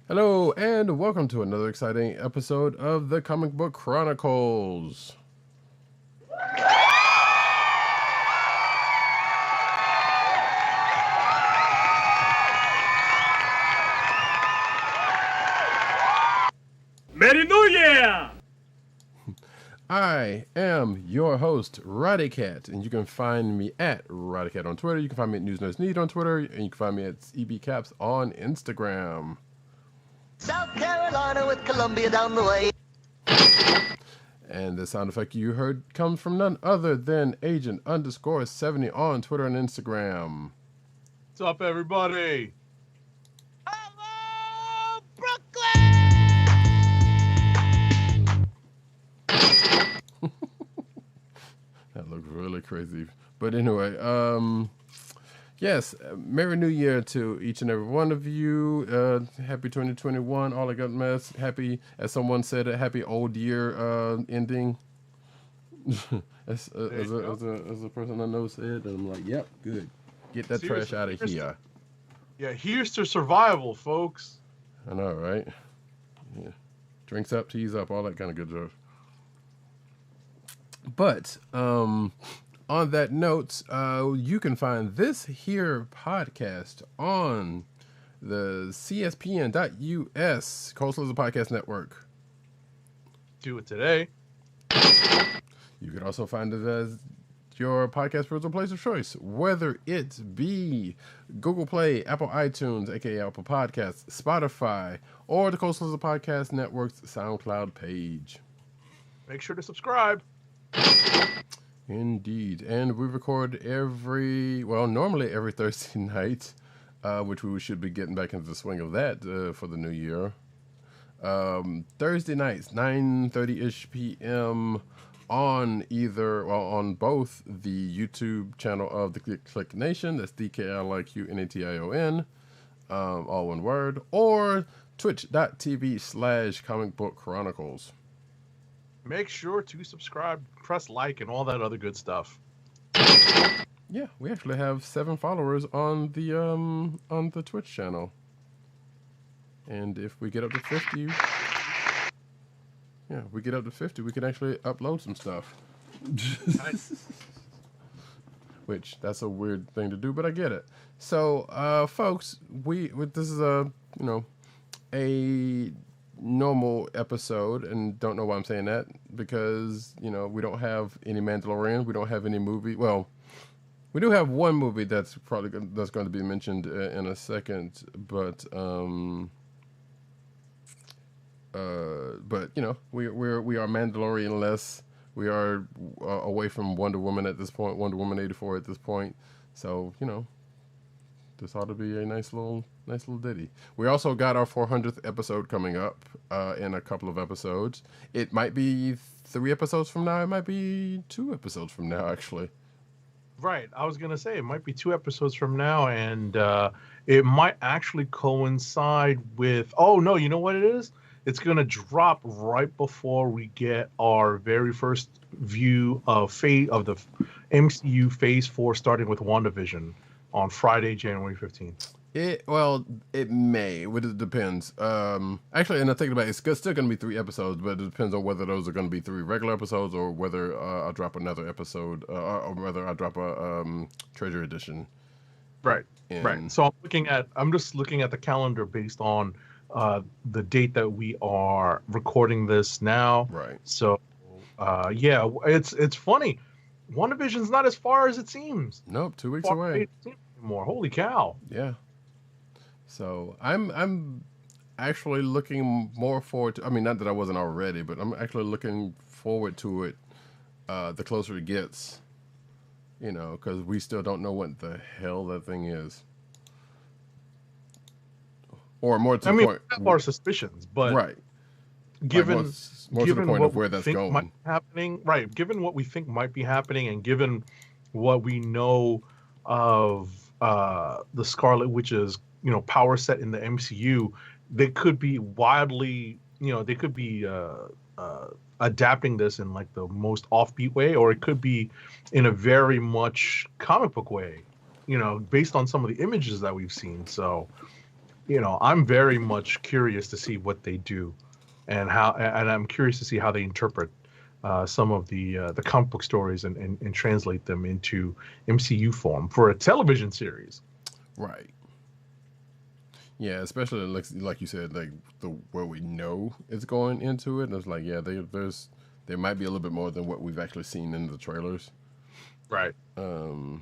Hello, and welcome to another exciting episode of the Comic Book Chronicles. Merry New Year! I am your host, Roddykat, and you can find me at Roddykat on Twitter. You can find me at News Nerds Need on Twitter, and you can find me at EBCaps on Instagram. South Carolina with Columbia down the way. And the sound effect you heard comes from none other than Agent_70 on Twitter and Instagram. What's up, everybody? Hello, Brooklyn! That looks really crazy. But anyway, yes, Merry New Year to each and every one of you. Happy 2021, all I got mess. Happy, as someone said, a happy old year ending. as a person I know said, and I'm like, yep, good. Get that trash out of here. Yeah, here's to survival, folks. I know, right? Yeah. Drinks up, teas up, all that kind of good stuff. But on that note, you can find this here podcast on the CSPN.US, Coastal Lizard Podcast Network. Do it today. You can also find it as your podcast personal place of choice, whether it be Google Play, Apple iTunes, aka Apple Podcasts, Spotify, or the Coastal Lizard Podcast Network's SoundCloud page. Make sure to subscribe. Indeed. And we record normally every Thursday night, which we should be getting back into the swing of that for the new year. Thursday nights, 9:30-ish p.m. on on both the YouTube channel of the Click Nation, that's DKLIQNATION, all one word, or twitch.tv/Comic Book Chronicles. Make sure to subscribe, press like, and all that other good stuff. Yeah, we actually have 7 followers on the Twitch channel. And if we get up to 50, we can actually upload some stuff. Nice. Which, that's a weird thing to do, but I get it. So, folks, this is a normal episode, and don't know why I'm saying that, because we don't have any Mandalorian, we don't have any movie. Well, we do have one movie that's probably going to be mentioned in a second, but we are Mandalorian less. We are away from Wonder Woman at this point, Wonder Woman 84 at this point. So this ought to be a nice little ditty. We also got our 400th episode coming up in a couple of episodes. It might be 3 episodes from now. It might be 2 episodes from now, actually. Right. I was going to say it might be 2 episodes from now, and it might actually coincide with... Oh, no, you know what it is? It's going to drop right before we get our very first view of the MCU Phase 4, starting with WandaVision on Friday, January 15th. It may. It depends. Actually, and I think about it, it's still going to be 3 episodes, but it depends on whether those are going to be 3 regular episodes or whether I'll drop another episode, or whether I drop a treasure edition. Right. Right. So I'm just looking at the calendar based on the date that we are recording this now. Right. So, it's funny. WandaVision's not as far as it seems. Nope, 2 weeks away. More. Holy cow. Yeah. So I'm actually looking more forward to, I mean, not that I wasn't already, but I'm actually looking forward to it the closer it gets, because we still don't know what the hell that thing is. Or more to the point. We have our suspicions, but right. Given more to the point of where that's going. Might be happening, right? Given what we think might be happening, and given what we know of the Scarlet Witch's power set in the MCU, they could be wildly, they could be adapting this in like the most offbeat way, or it could be in a very much comic book way, based on some of the images that we've seen. So I'm very much curious to see what they do, and I'm curious to see how they interpret some of the comic book stories and translate them into MCU form for a television series. Right. Yeah, especially like you said, like where we know it's going into it. And it's like, yeah, there might be a little bit more than what we've actually seen in the trailers. Right. So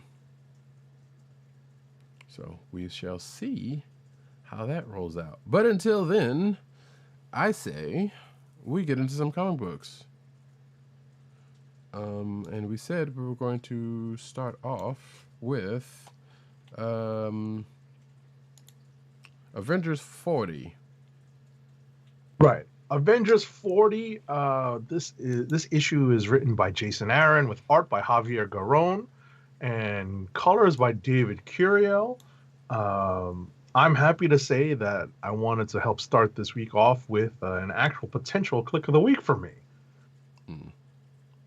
we shall see how that rolls out. But until then, I say we get into some comic books. And we said we were going to start off with Avengers 40. Right. Avengers 40. This issue is written by Jason Aaron with art by Javier Garrón and colors by David Curiel. I'm happy to say that I wanted to help start this week off with an actual potential click of the week for me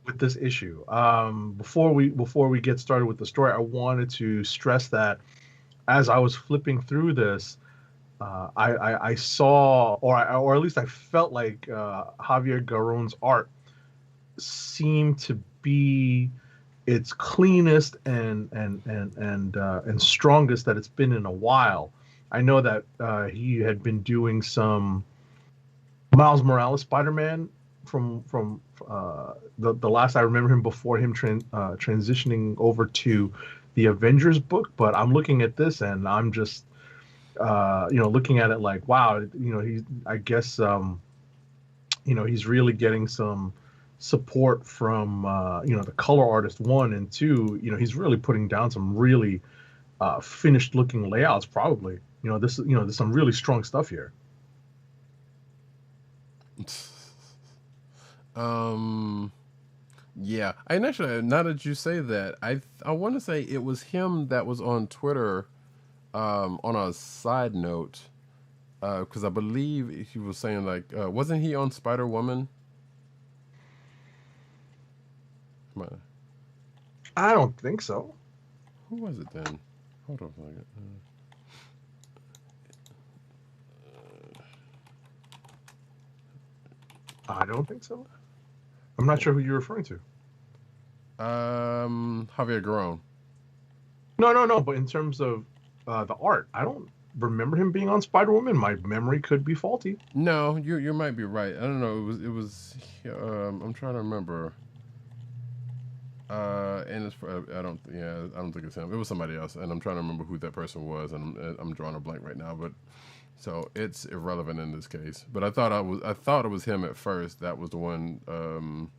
with this issue. Before we get started with the story, I wanted to stress that as I was flipping through this, I saw, or at least I felt like Javier Garrón's art seemed to be its cleanest and strongest that it's been in a while. I know that he had been doing some Miles Morales Spider-Man from the last I remember him before him transitioning over to the Avengers book. But I'm looking at this and I'm just looking at it like, wow, I guess he's really getting some support from the color artist 1 and 2. He's really putting down some really finished looking layouts. Probably there's some really strong stuff here. Yeah, and actually, now that you say that, I want to say it was him that was on Twitter, on a side note, because I believe he was saying like, wasn't he on Spider Woman? I don't think so. Who was it then? Hold on a second. I don't think so. I'm not sure who you're referring to. Javier Garrón. No. But in terms of the art, I don't remember him being on Spider-Woman. My memory could be faulty. No, you might be right. I don't know. It was. I'm trying to remember. And it's I don't think it's him. It was somebody else, and I'm trying to remember who that person was, and I'm drawing a blank right now. But so it's irrelevant in this case. But I thought it was him at first. That was the one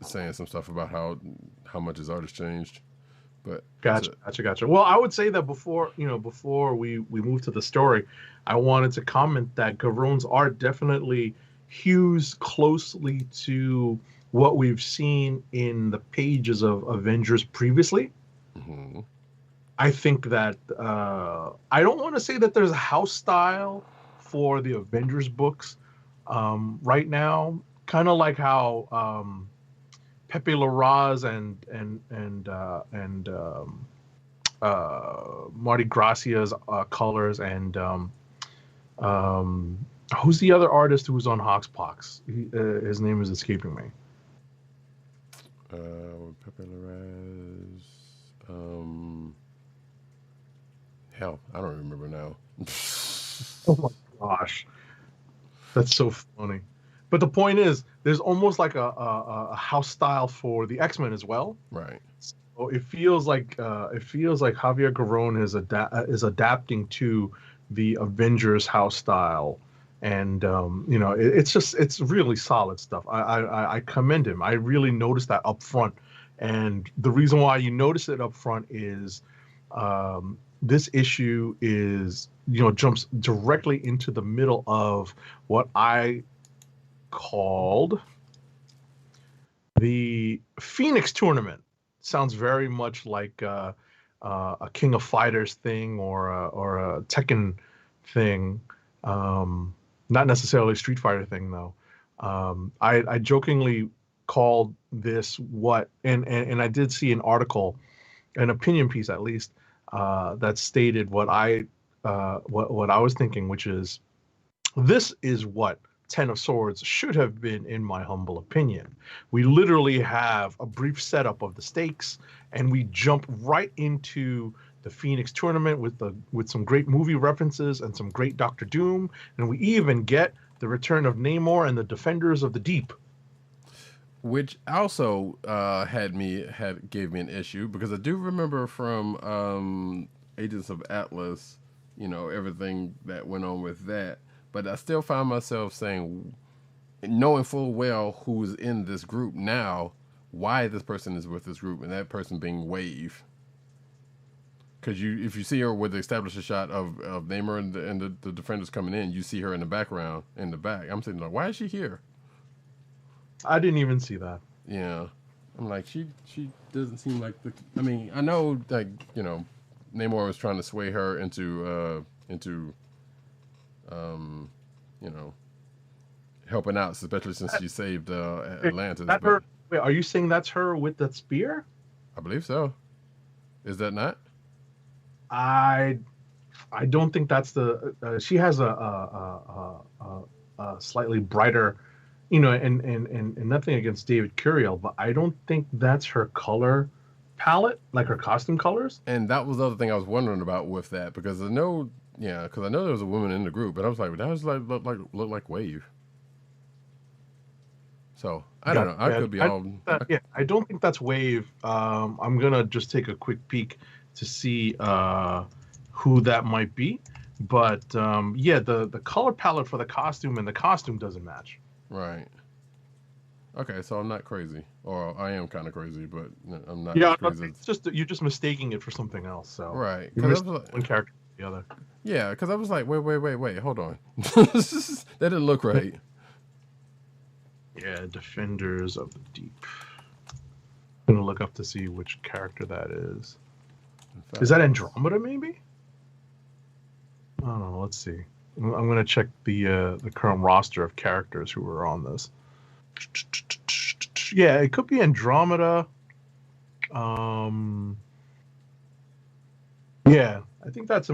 saying some stuff about how much his art has changed. But Gotcha. Well, I would say that before we move to the story, I wanted to comment that Garrón's art definitely hews closely to what we've seen in the pages of Avengers previously. Mm-hmm. I think that I don't want to say that there's a house style for the Avengers books right now, kind of like how Pepe Larraz and Marty Gracia's colors and who's the other artist who's on Hoxpox? His name is escaping me. Pepe Larraz. Hell, I don't remember now. Oh my gosh, that's so funny. But the point is, there's almost like a house style for the X-Men as well. Right. So it feels like Javier Garrón is adapting to the Avengers house style, and it's really solid stuff. I commend him. I really noticed that up front, and the reason why you notice it up front is this issue is jumps directly into the middle of what I called the Phoenix Tournament. Sounds very much like a King of Fighters thing or a Tekken thing. Not necessarily a Street Fighter thing though. I jokingly called this and I did see an article, an opinion piece at least, that stated what I what I was thinking, which is this is what Ten of Swords should have been, in my humble opinion. We literally have a brief setup of the stakes, and we jump right into the Phoenix tournament with some great movie references and some great Doctor Doom, and we even get the return of Namor and the Defenders of the Deep. Which also gave me an issue, because I do remember from Agents of Atlas, everything that went on with that. But I still find myself saying, knowing full well who's in this group now, why this person is with this group, and that person being Wave. Because if you see her with the established shot of Namor and the Defenders coming in, you see her in the background, in the back. I'm thinking, like, why is she here? I didn't even see that. Yeah. I'm like, she doesn't seem like the... I mean, I know, like, Namor was trying to sway her into helping out, especially since she saved Atlantis. Her, wait, are you saying that's her with that spear? I believe so. Is that not? I don't think that's the. She has a slightly brighter, and nothing against David Curiel, but I don't think that's her color palette, like her costume colors. And that was the other thing I was wondering about with that, because I know there was a woman in the group, but I was like, that was look like Wave. So I don't know. I could be all. I don't think that's Wave. I'm gonna just take a quick peek to see who that might be, but the color palette for the costume and the costume doesn't match. Right. Okay, so I'm not crazy, or I am kind of crazy, but I'm not. Yeah, crazy. It's just you're just mistaking it for something else. So right, you're one character for the other. Yeah, because I was like, wait, hold on, that didn't look right. Yeah, Defenders of the Deep. I'm gonna look up to see which character that is. Is that Andromeda, maybe? I don't know. Let's see. I'm gonna check the current roster of characters who are on this. Yeah, it could be Andromeda. Yeah, I think that's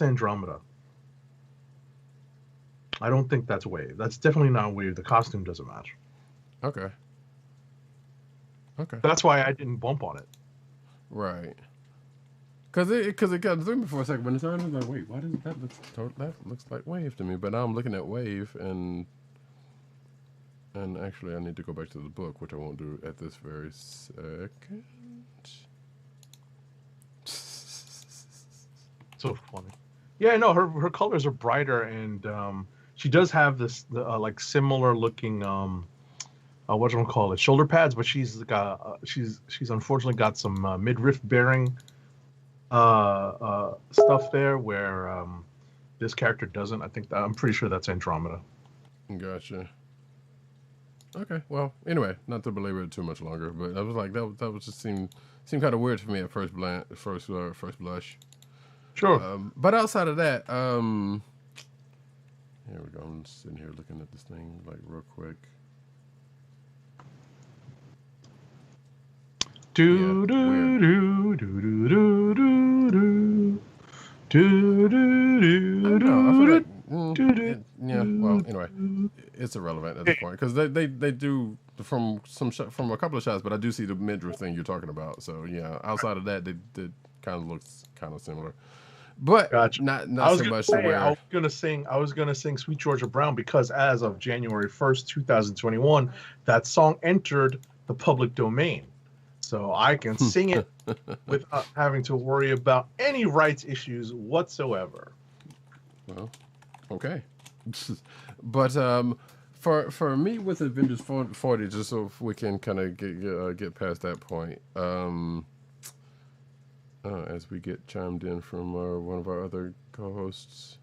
Andromeda. I don't think that's Wave. That's definitely not Wave. The costume doesn't match. Okay. That's why I didn't bump on it. Right. Because it got through me for a second, but it's already like, wait, why does that looks like Wave to me? But now I'm looking at Wave, and actually I need to go back to the book, which I won't do at this very second. So funny. Yeah, no, her colors are brighter, and she does have this like similar looking shoulder pads, but she's unfortunately got some midriff bearing stuff there where this character doesn't. I'm pretty sure that's Andromeda. Gotcha. Okay, well, anyway, not to belabor it too much longer, but I was like, that was just seemed kind of weird for me at first blush. Sure. But outside of that, here we go. I'm just sitting here looking at this thing like real quick. Do do do do do do do do do do. Yeah. Well, anyway, it's irrelevant at this point, because they do from a couple of shots, but I do see the midriff thing you're talking about. So yeah, outside of that, they kind of looks kind of similar. But gotcha. not so much to where I was gonna sing Sweet Georgia Brown, because as of January 1st, 2021, that song entered the public domain. So I can sing it without having to worry about any rights issues whatsoever. Well, okay. But for me with Avengers 40, just so we can kind of get past that point, as we get chimed in from one of our other co-hosts.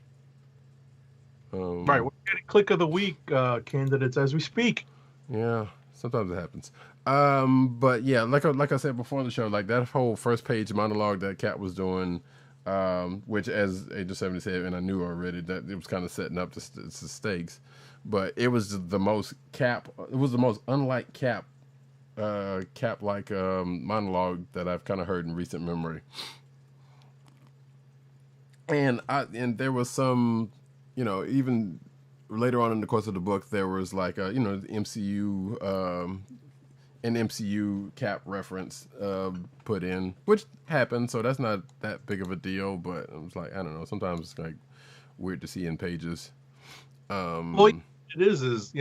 Right, we're getting click of the week candidates as we speak. Yeah, sometimes it happens. But yeah, like I said before the show, like that whole first page monologue that Kat was doing, which, as Agent 70 said, and I knew already that it was kind of setting up the stakes, but it was the most unlike Cap like monologue that I've kind of heard in recent memory. and there was some, even later on in the course of the book, there was like the MCU an MCU Cap reference put in, which happened, so that's not that big of a deal. But it was like, I don't know, sometimes it's like weird to see in pages. Well, it is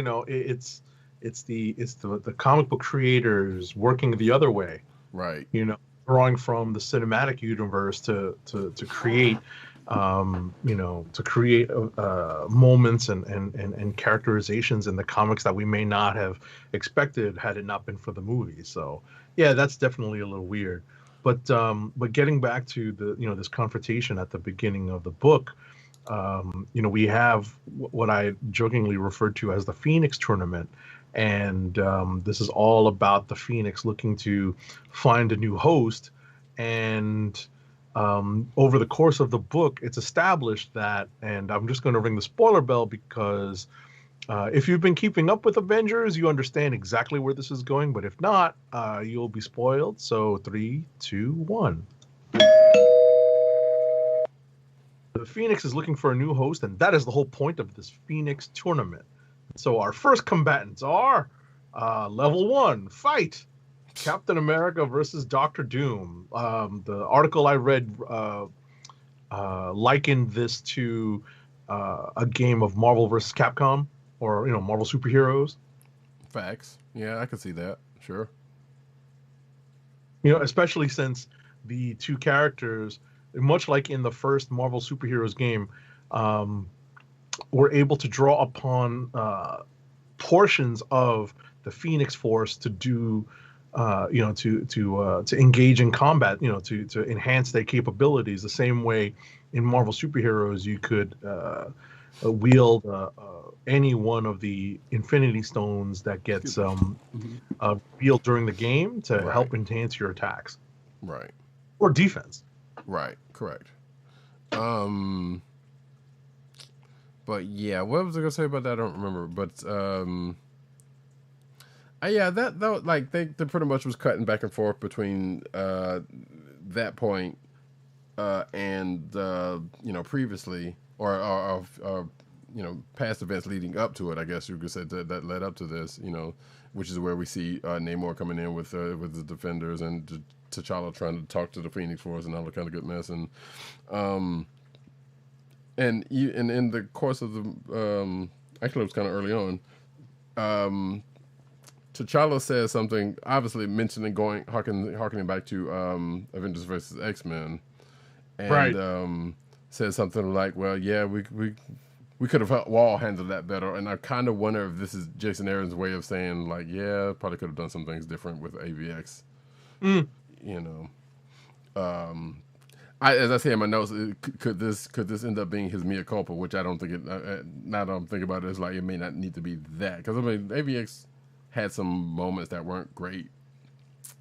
it's the comic book creators working the other way, right? Drawing from the cinematic universe to create to create moments and characterizations in the comics that we may not have expected had it not been for the movie. So yeah, that's definitely a little weird. But getting back to the this confrontation at the beginning of the book, we have what I jokingly referred to as the Phoenix Tournament. And this is all about the Phoenix looking to find a new host. And over the course of the book, it's established that, and I'm just going to ring the spoiler bell because if you've been keeping up with Avengers, you understand exactly where this is going. But if not, you'll be spoiled. So 3, 2, 1. The Phoenix is looking for a new host, and that is the whole point of this Phoenix Tournament. So our first combatants are level 1, fight. Captain America versus Doctor Doom. The article I read likened this to a game of Marvel versus Capcom, or Marvel superheroes. Facts. Yeah, I could see that. Sure. Especially since the two characters, much like in the first Marvel superheroes game, were able to draw upon portions of the Phoenix Force to do, to engage in combat, to enhance their capabilities. The same way in Marvel superheroes, you could wield any one of the Infinity Stones that gets wielded during the game to help enhance your attacks, right, or defense. Right. Correct. But yeah, what was I gonna say about that? I don't remember. But yeah, that like they pretty much was cutting back and forth between that point and previously or past events leading up to it. I guess you could say that led up to this. Which is where we see Namor coming in with the Defenders and T'Challa trying to talk to the Phoenix Force and all that kind of good mess, and in the course of the actually it was kind of early on. T'Challa says something, obviously mentioning harkening back to Avengers versus X-Men, and says something like, "Well, yeah, we could have all handled that better." And I kind of wonder if this is Jason Aaron's way of saying, like, yeah, probably could have done some things different with AVX. As I say in my notes, could this end up being his mea culpa? Which I don't think it. Now that I'm thinking about it, it's like it may not need to be that, because I mean AVX had some moments that weren't great.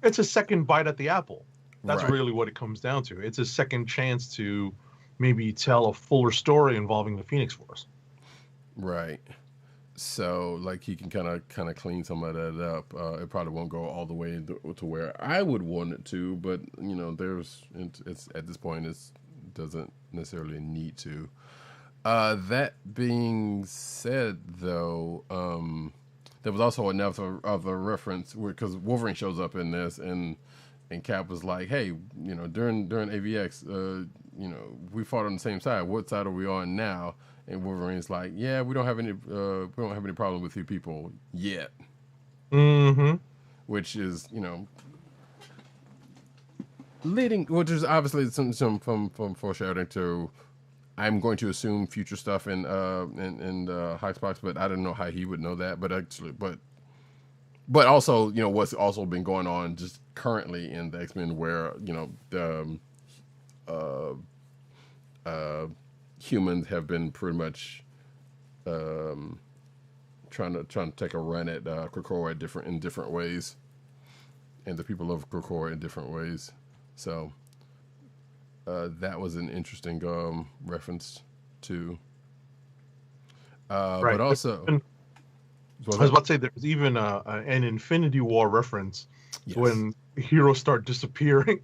It's a second bite at the apple. That's really what it comes down to. It's a second chance to maybe tell a fuller story involving the Phoenix Force. Right. So, like, he can kind of clean some of that up. It probably won't go all the way to where I would want it to, but it's at this point it doesn't necessarily need to. That being said, though, there was also enough of a reference because Wolverine shows up in this, and Cap was like, "Hey, during AVX, we fought on the same side. What side are we on now?" And Wolverine's like, "Yeah, we don't have any problem with you people yet." Mm-hmm. Which is, which is obviously some from foreshadowing to, I'm going to assume future stuff in Hoxpox, but I don't know how he would know that. But actually, but also, what's also been going on just currently in the X-Men, where humans have been pretty much trying to take a run at Krakoa in different ways, and the people of Krakoa in different ways. So that was an interesting reference to. But also, I was about to say there's even an Infinity War reference when heroes start disappearing.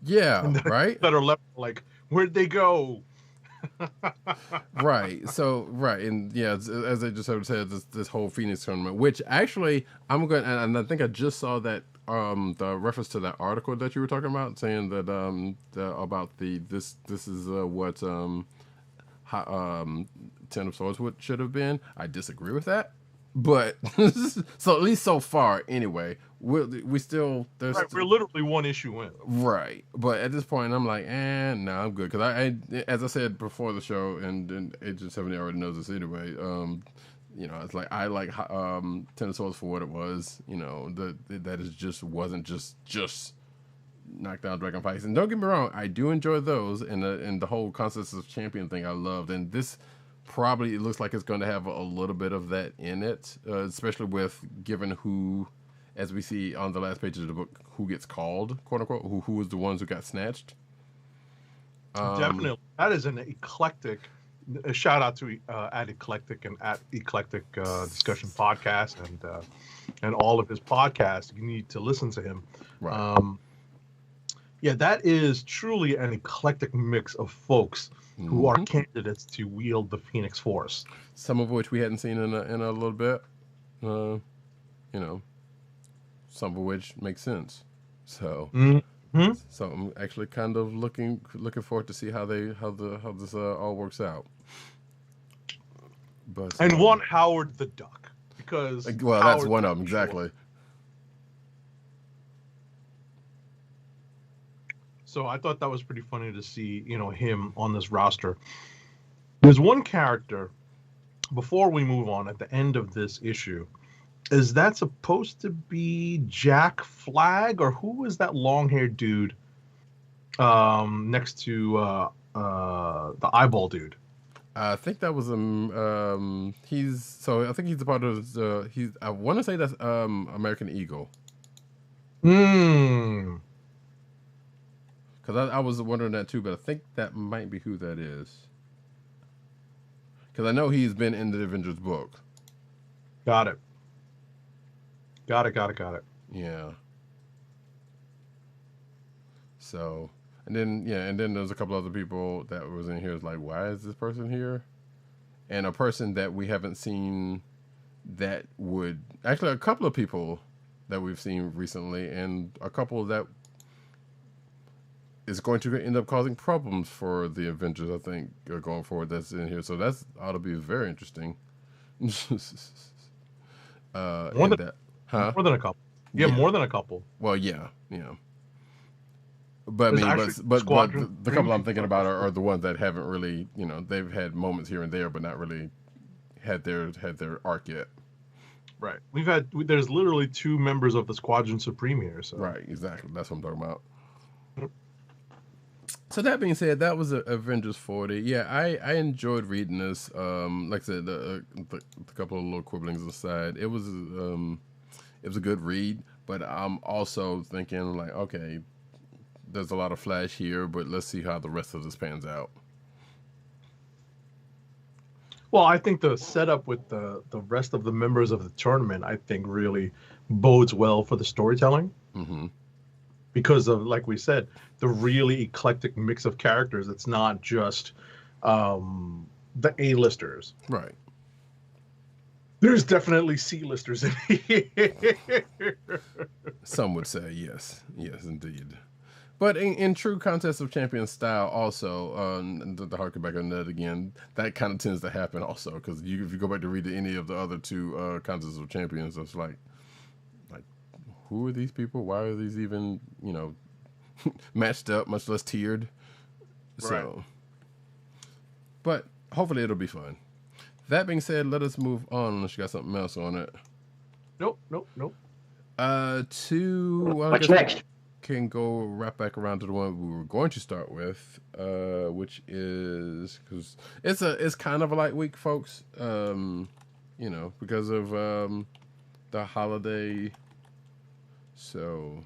Yeah, right. That are left like, where'd they go? Right. So right, and yeah, as I just said, this whole Phoenix tournament, which actually I'm going, and I think I just saw that the reference to that article that you were talking about, saying that about this is what Ten of Swords should have been. I disagree with that, but so at least so far, anyway, we still there's right. We're literally one issue in. right. But at this point, I'm like, no, I'm good because I as I said before the show, and Agent 70 already knows this anyway. It's like I like Ten of Swords for what it was. That is just wasn't just knockdown dragon fights. And don't get me wrong, I do enjoy those, and the whole concept of champion thing I loved. And this probably it looks like it's going to have a little bit of that in it, especially with given who, as we see on the last page of the book, who gets called, quote unquote, who was the ones who got snatched. Definitely, that is an eclectic. A shout out to at Eclectic and at Eclectic Discussion Podcast and all of his podcasts. You need to listen to him. Right. Yeah, that is truly an eclectic mix of folks who are candidates to wield the Phoenix Force. Some of which we hadn't seen in a little bit. Some of which makes sense. So, so I'm actually kind of looking forward to see how this all works out. But and one Howard the Duck, because that's Howard one of them exactly. So I thought that was pretty funny to see, him on this roster. There's one character, before we move on, at the end of this issue, is that supposed to be Jack Flag, or who was that long-haired dude next to the eyeball dude? I think that was I think he's a part of I want to say that's American Eagle. Hmm. Because I was wondering that too, but I think that might be who that is. Because I know he's been in the Avengers book. Got it. Yeah. So, and then there's a couple other people that was in here. It's like, why is this person here? And a person that we haven't seen that would... Actually, a couple of people that we've seen recently, and a couple that is going to end up causing problems for the Avengers, I think, going forward, that's in here. So that's ought to be very interesting. More than a couple. Yeah, more than a couple. Well, yeah. But but the couple I'm thinking about are the ones that haven't really, they've had moments here and there, but not really had their arc yet. Right. There's literally 2 members of the Squadron Supreme here. So. Right. Exactly. That's what I'm talking about. So that being said, that was Avengers 40. Yeah, I enjoyed reading this. Like I said, the couple of little quibblings aside, it was a good read. But I'm also thinking like, okay, there's a lot of Flash here, but let's see how the rest of this pans out. Well, I think the setup with the rest of the members of the tournament, I think, really bodes well for the storytelling. Mm-hmm. Because of, like we said, the really eclectic mix of characters. It's not just the A-listers. Right. There's definitely C-listers in here. Some would say yes. Yes, indeed. But in true Contest of Champions style also, the harken back on that again, that kind of tends to happen also. Because if you go back to read any of the other 2 Contests of Champions, it's like, who are these people? Why are these even, matched up, much less tiered? Right. So, but hopefully it'll be fun. That being said, let us move on unless you got something else on it. Nope. What's next? Can go right back around to the one we were going to start with, which is because it's kind of a light week, folks. Because of the holiday. So,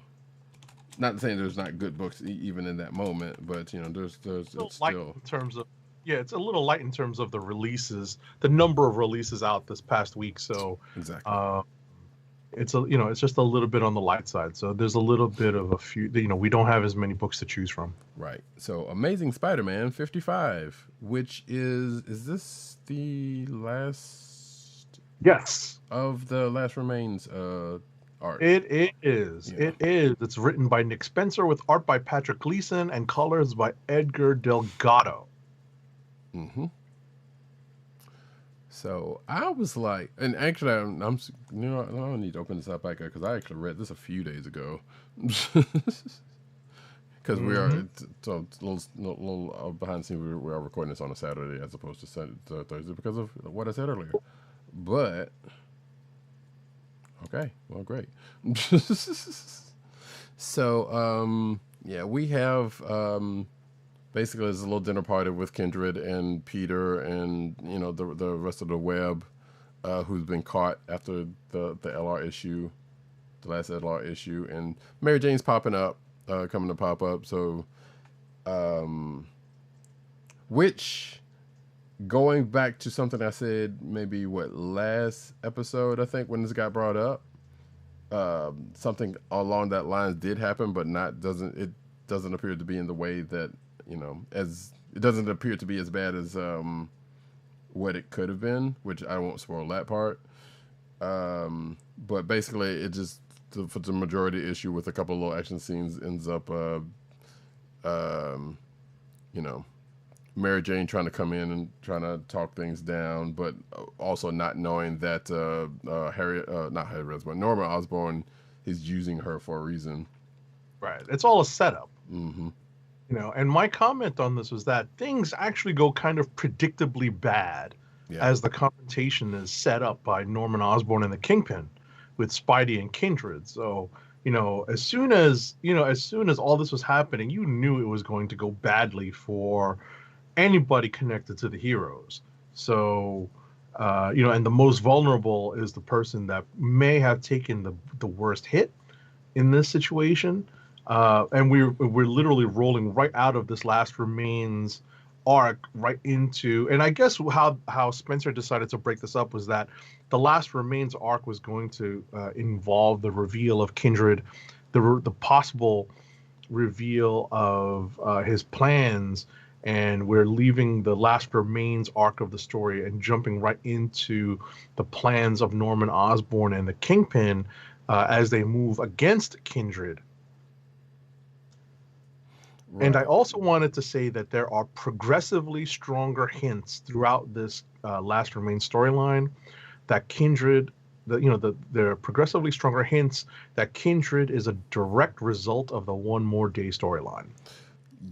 not saying there's not good books even in that moment, but there's it's light still in terms of it's a little light in terms of the releases, the number of releases out this past week. So exactly. it's it's just a little bit on the light side. So there's a little bit of a few, we don't have as many books to choose from. Right. So Amazing Spider-Man 55, which is this the last Yes. of the Last Remains art? It is. Yeah. It is. It's written by Nick Spencer with art by Patrick Gleason and colors by Edgar Delgado. Mm-hmm. So I was like, and actually, I'm I don't need to open this up back up because I actually read this a few days ago. Because we are so a little behind the scenes. We are recording this on a Saturday as opposed to Thursday because of what I said earlier. But okay, well, great. So yeah, we have basically it's a little dinner party with Kindred and Peter and the rest of the web, who's been caught after the LR issue, the last LR issue, and Mary Jane's popping up. Coming to pop up. So, which, going back to something I said maybe last episode, I think when this got brought up, something along that lines did happen, but it doesn't appear to be in the way that as it doesn't appear to be as bad as what it could have been, which I won't spoil that part. But basically, it just. For the majority issue with a couple of little action scenes ends up, Mary Jane trying to come in and trying to talk things down, but also not knowing that Norman Osborn is using her for a reason. Right. It's all a setup. Mm-hmm. And my comment on this was that things actually go kind of predictably bad as the confrontation is set up by Norman Osborn and the Kingpin with Spidey and Kindred. So, as soon as all this was happening, you knew it was going to go badly for anybody connected to the heroes. So, and the most vulnerable is the person that may have taken the worst hit in this situation. And we're literally rolling right out of this Last Remains arc right into, and I guess how Spencer decided to break this up was that the Last Remains arc was going to involve the reveal of Kindred, the possible reveal of his plans, and we're leaving the Last Remains arc of the story and jumping right into the plans of Norman Osborn and the Kingpin as they move against Kindred. Right. And I also wanted to say that there are progressively stronger hints throughout this Last Remains storyline that Kindred, there are progressively stronger hints that Kindred is a direct result of the One More Day storyline.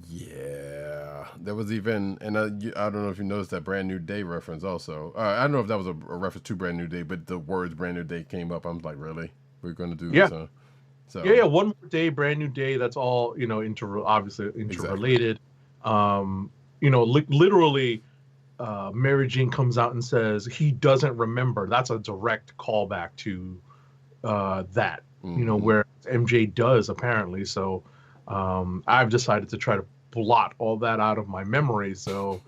Yeah, there was even, and I don't know if you noticed that Brand New Day reference also. I don't know if that was a reference to Brand New Day, but the words Brand New Day came up. I'm like, really? We're going to do this, huh? So, yeah, One More Day, Brand New Day. That's all obviously interrelated. Exactly. Literally, Mary Jane comes out and says he doesn't remember. That's a direct callback to that. Where MJ does apparently. So I've decided to try to blot all that out of my memory. So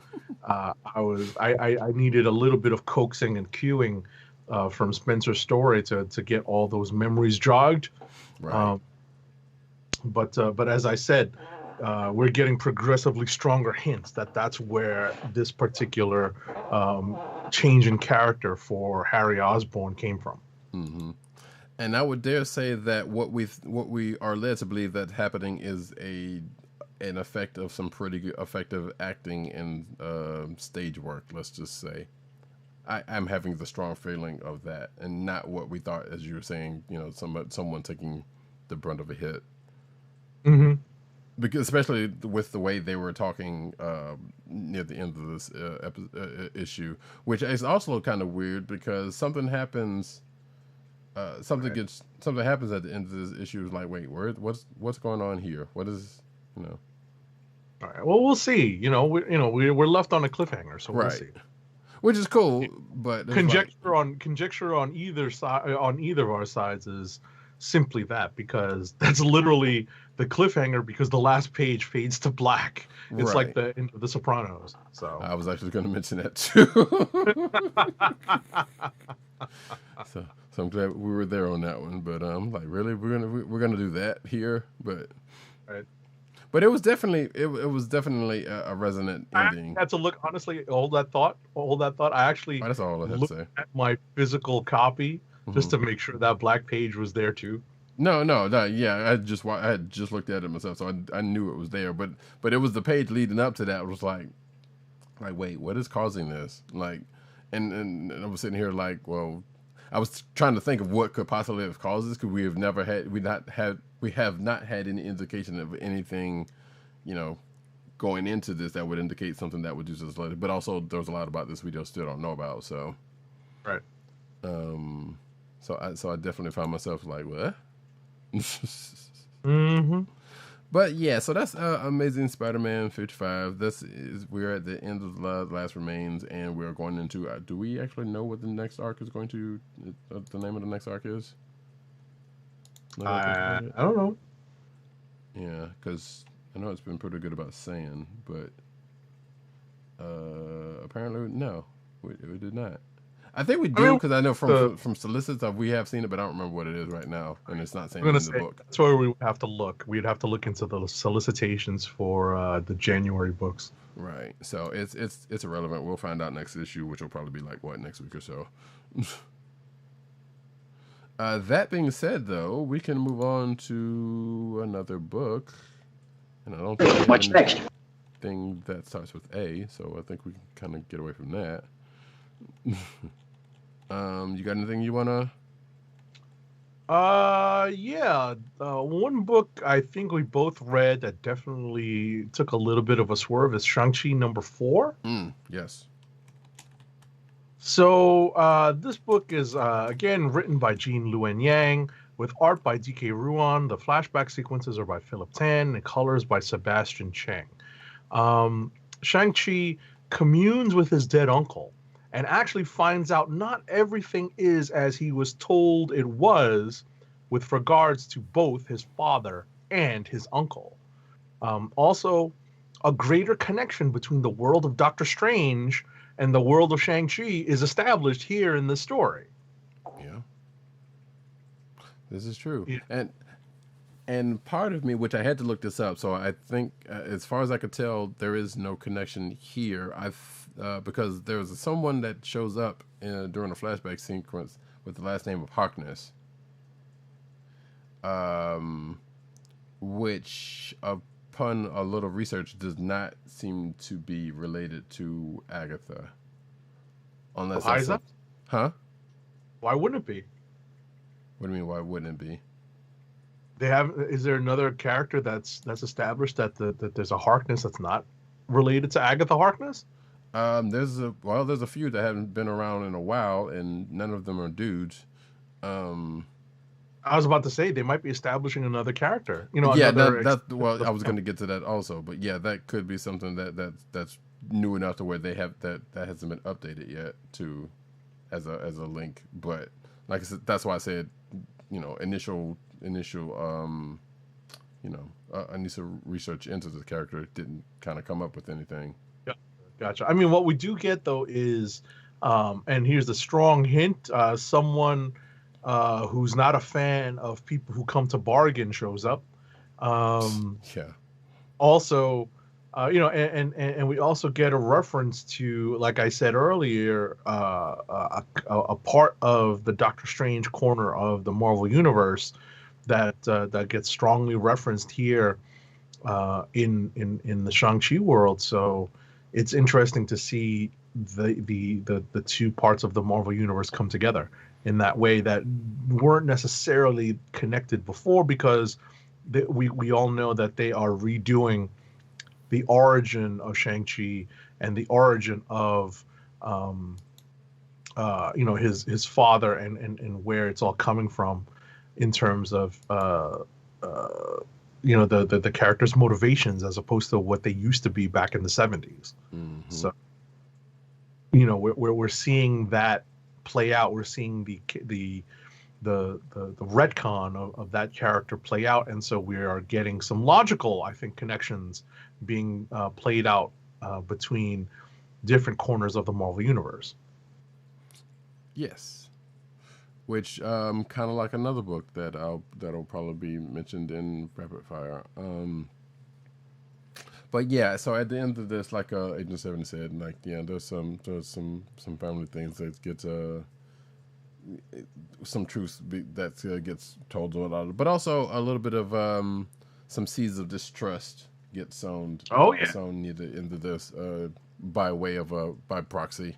I needed a little bit of coaxing and cueing from Spencer's story to get all those memories jogged. Right. But as I said, we're getting progressively stronger hints that that's where this particular change in character for Harry Osborn came from. Mm-hmm. And I would dare say that what we are led to believe that happening is an effect of some pretty good, effective acting and stage work. Let's just say. I'm having the strong feeling of that, and not what we thought, as you were saying, someone taking the brunt of a hit. Mm-hmm. Because especially with the way they were talking near the end of this issue, which is also kind of weird because something happens. Something happens at the end of this issue. Is like, wait, what's going on here? What is, All right. Well, we'll see. We're left on a cliffhanger, so we'll see. Which is cool, but conjecture on either side, on either of our sides, is simply that, because that's literally the cliffhanger, because the last page fades to black. It's like the end of The Sopranos. So I was actually going to mention that too. So I'm glad we were there on that one. But like, really, we're gonna do that here, but. Right. But it was definitely a resonant ending. I had to look, honestly, hold that thought. I actually That's all I had to looked say. at my physical copy just to make sure that black page was there too. No, yeah, I had just looked at it myself, so I knew it was there. But it was the page leading up to that. It was like wait, what is causing this? Like, and I was sitting here like, well, I was trying to think of what could possibly have caused this because we have not had any indication of anything, going into this that would indicate something that would do this later. But also, there's a lot about this we just still don't know about. So, right. So I definitely found myself like, what? Mm-hmm. But yeah, so that's Amazing Spider-Man 55. We're at the end of the Last Remains, and we're going into. Do we actually know what the next arc is going to? The name of the next arc is? I don't know. Yeah, because I know it's been pretty good about saying, but apparently no, we did not. I think we do because I know from solicits we have seen it, but I don't remember what it is right now, and it's not saying it in the book. That's where we have to look. We'd have to look into the solicitations for the January books. Right. So it's irrelevant. We'll find out next issue, which will probably be like next week or so. That being said, though, we can move on to another book, and I don't think what's next thing that starts with A, so I think we can kind of get away from that. You got anything you wanna? Yeah. One book I think we both read that definitely took a little bit of a swerve is Shang-Chi #4. Yes. So this book is again written by Jean Luen Yang with art by D.K. Ruan. The flashback sequences are by Philip Tan and colors by Sebastian Cheng. Shang-Chi communes with his dead uncle and actually finds out not everything is as he was told it was with regards to both his father and his uncle. Also, a greater connection between the world of Doctor Strange and the world of Shang-Chi is established here in the story. Yeah. This is true. Yeah. And part of me, which I had to look this up, so I think, as far as I could tell, there is no connection here. Because there's someone that shows up during a flashback sequence with the last name of Harkness, which, upon a little research, does not seem to be related to Agatha. Unless Eliza? Huh? Why wouldn't it be? What do you mean? Why wouldn't it be? Is there another character that's established that there's a Harkness that's not related to Agatha Harkness? There's a few that haven't been around in a while, and none of them are dudes. I was about to say they might be establishing another character. Yeah, I was going to get to that also, but yeah, that could be something that's new enough to where they have that hasn't been updated yet to as a link. But like I said, that's why I said, initial research into the character didn't kind of come up with anything. Yeah, gotcha. I mean, what we do get though is, and here's the strong hint: someone who's not a fan of people who come to bargain shows up. Yeah. Also, and we also get a reference to, like I said earlier, a part of the Doctor Strange corner of the Marvel Universe that gets strongly referenced here in the Shang-Chi world. So it's interesting to see the two parts of the Marvel Universe come together in that way that weren't necessarily connected before, because we all know that they are redoing the origin of Shang-Chi and the origin of his father and where it's all coming from in terms of the character's motivations as opposed to what they used to be back in the 70s. Mm-hmm. So we're seeing that play out. We're seeing the retcon of that character play out, and so we are getting some logical, I think, connections being played out between different corners of the Marvel Universe. Yes. which kind of like another book that'll probably be mentioned in Rapid Fire. But yeah, so at the end of this, like Agent 7 said, like yeah, there's some family things that get some truth that gets told about it, but also a little bit of some seeds of distrust get sown. Oh yeah. Sown into this by proxy.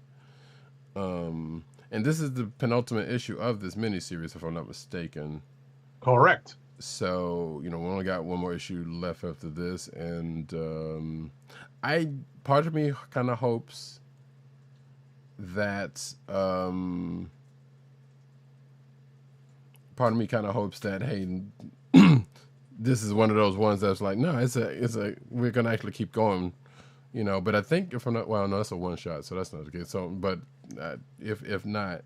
And this is the penultimate issue of this miniseries, if I'm not mistaken. Correct. So, we only got one more issue left after this, and part of me kind of hopes that hey, this is one of those ones that's like, no, we're gonna actually keep going, But I think if I'm not, well, no, that's a one shot, so that's not the case. So, but if not,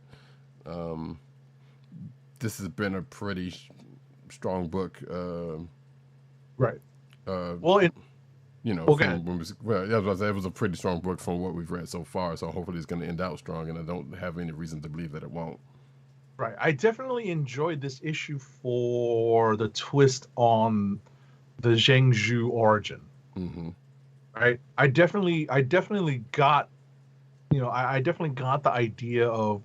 this has been a pretty strong book, right? Well, it, okay. It was a pretty strong book from what we've read so far. So hopefully it's going to end out strong, and I don't have any reason to believe that it won't. Right. I definitely enjoyed this issue for the twist on the Zhengzhou origin. Mm-hmm. Right. I definitely got, I definitely got the idea of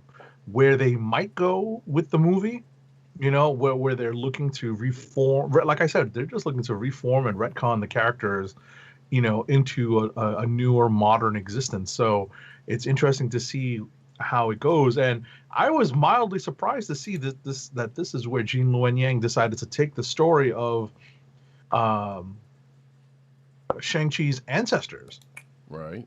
where they might go with the movie. Where they're looking to reform, like I said, they're just looking to reform and retcon the characters, into a newer modern existence. So it's interesting to see how it goes. And I was mildly surprised to see that this is where Gene Luen Yang decided to take the story of Shang-Chi's ancestors. Right.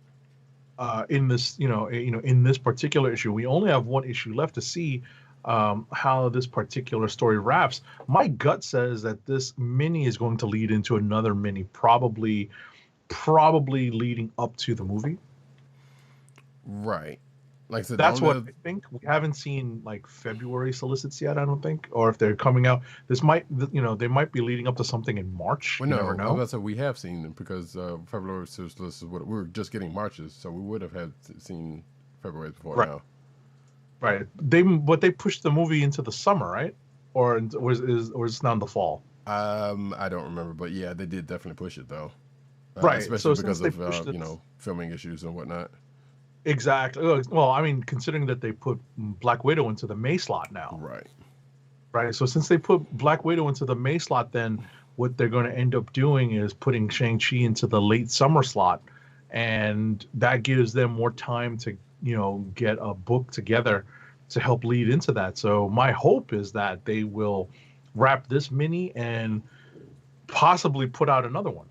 In this, in this particular issue, we only have one issue left to see how this particular story wraps. My gut says that this mini is going to lead into another mini, probably leading up to the movie. Right. Like I said, that's what I think. We haven't seen like February solicits yet, I don't think, or if they're coming out. This might, they might be leading up to something in March. Well, you never know. That's what we have seen them, because February solicits is what we were just getting Marches, so we would have seen February before now. Right. They pushed the movie into the summer, right? Or is it now in the fall? I don't remember, but yeah, they did definitely push it though. Right. Especially because of filming issues and whatnot. Exactly. Well, I mean, considering that they put Black Widow into the May slot now. Right. Right. So since they put Black Widow into the May slot, then what they're going to end up doing is putting Shang-Chi into the late summer slot, and that gives them more time to get a book together to help lead into that. So my hope is that they will wrap this mini and possibly put out another one.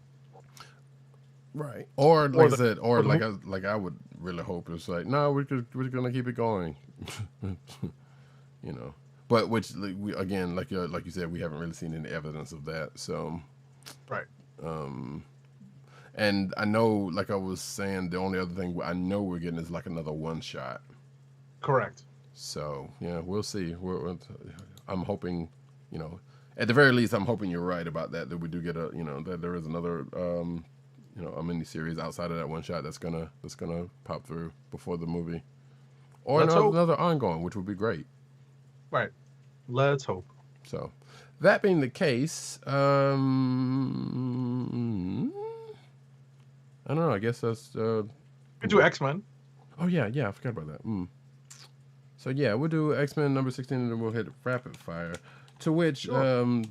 Right. Or like I said, or like I would really hope it's like, no, we're gonna keep it going. But which we again, like you said, we haven't really seen any evidence of that. So right. And I know, like I was saying, the only other thing I know we're getting is like another one shot. Correct. So yeah, we'll see. I'm hoping, at the very least, I'm hoping you're right about that. That we do get that there is another, a mini series outside of that one shot that's gonna pop through before the movie, or another ongoing, which would be great. Right. Let's hope. So, that being the case, I don't know. I guess that's. We could do X-Men. Oh yeah, I forgot about that. So yeah, we'll do X-Men number 16, and then we'll hit rapid fire. To which, sure.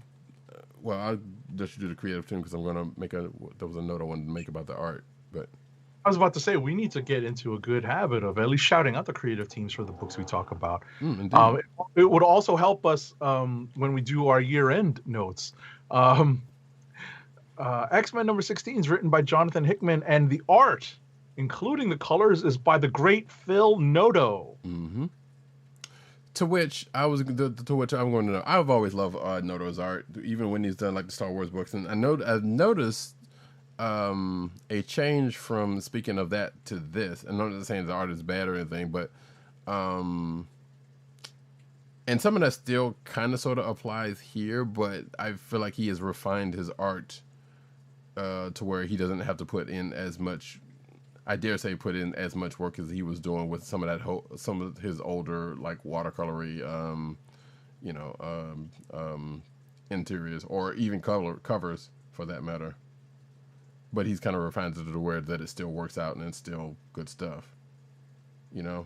Well, I'll let you do the creative team because I'm going to there was a note I wanted to make about the art. But I was about to say, we need to get into a good habit of at least shouting out the creative teams for the books we talk about. It would also help us when we do our year-end notes. X-Men number 16 is written by Jonathan Hickman, and the art, including the colors, is by the great Phil Noto. Mm-hmm. To which I'm going to know. I've always loved Noto's art, even when he's done like the Star Wars books, and I've noticed a change from, speaking of that, to this. And I'm not saying the art is bad or anything, but and some of that still kind of sort of applies here, but I feel like he has refined his art to where he doesn't have to put in as much. I dare say put in as much work as he was doing with some of his older like watercolory interiors or even covers for that matter. But he's kind of refined it to where that it still works out and it's still good stuff, you know.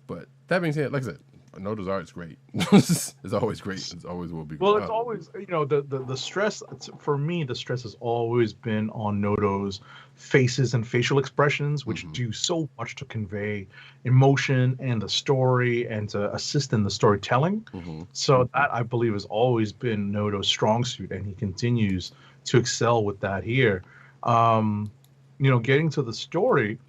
But that being said, like I said, Noda's art's great. It's always great. It's always will be. Well, it's always, the stress for me. The stress has always been on Nodo's faces and facial expressions, which do so much to convey emotion and the story and to assist in the storytelling. So that, I believe, has always been Nodo's strong suit, and he continues to excel with that here. Getting to the story,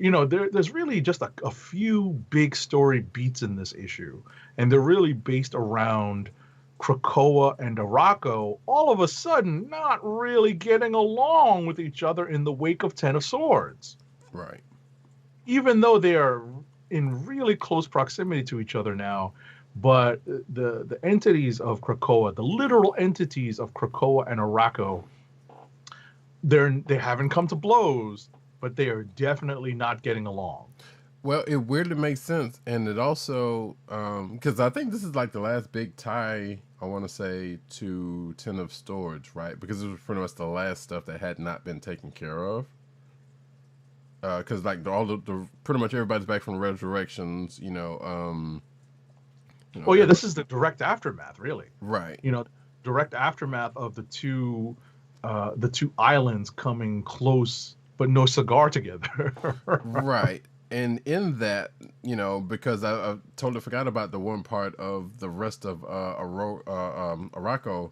there's really just a few big story beats in this issue, and they're really based around Krakoa and Arakko all of a sudden not really getting along with each other in the wake of Ten of Swords. Right. Even though they are in really close proximity to each other now, but the entities of Krakoa, the literal entities of Krakoa and Arakko, they haven't come to blows, but they are definitely not getting along. Well, it weirdly makes sense, and it also because I think this is like the last big tie, I want to say, to Ten of Swords, right? Because it was pretty much the last stuff that had not been taken care of. Because like all the pretty much everybody's back from resurrections, Oh yeah, this is the direct aftermath, really. Right. Direct aftermath of the two islands coming close but no cigar together. Right. And in that, because I totally forgot about the one part of the rest of Arakko,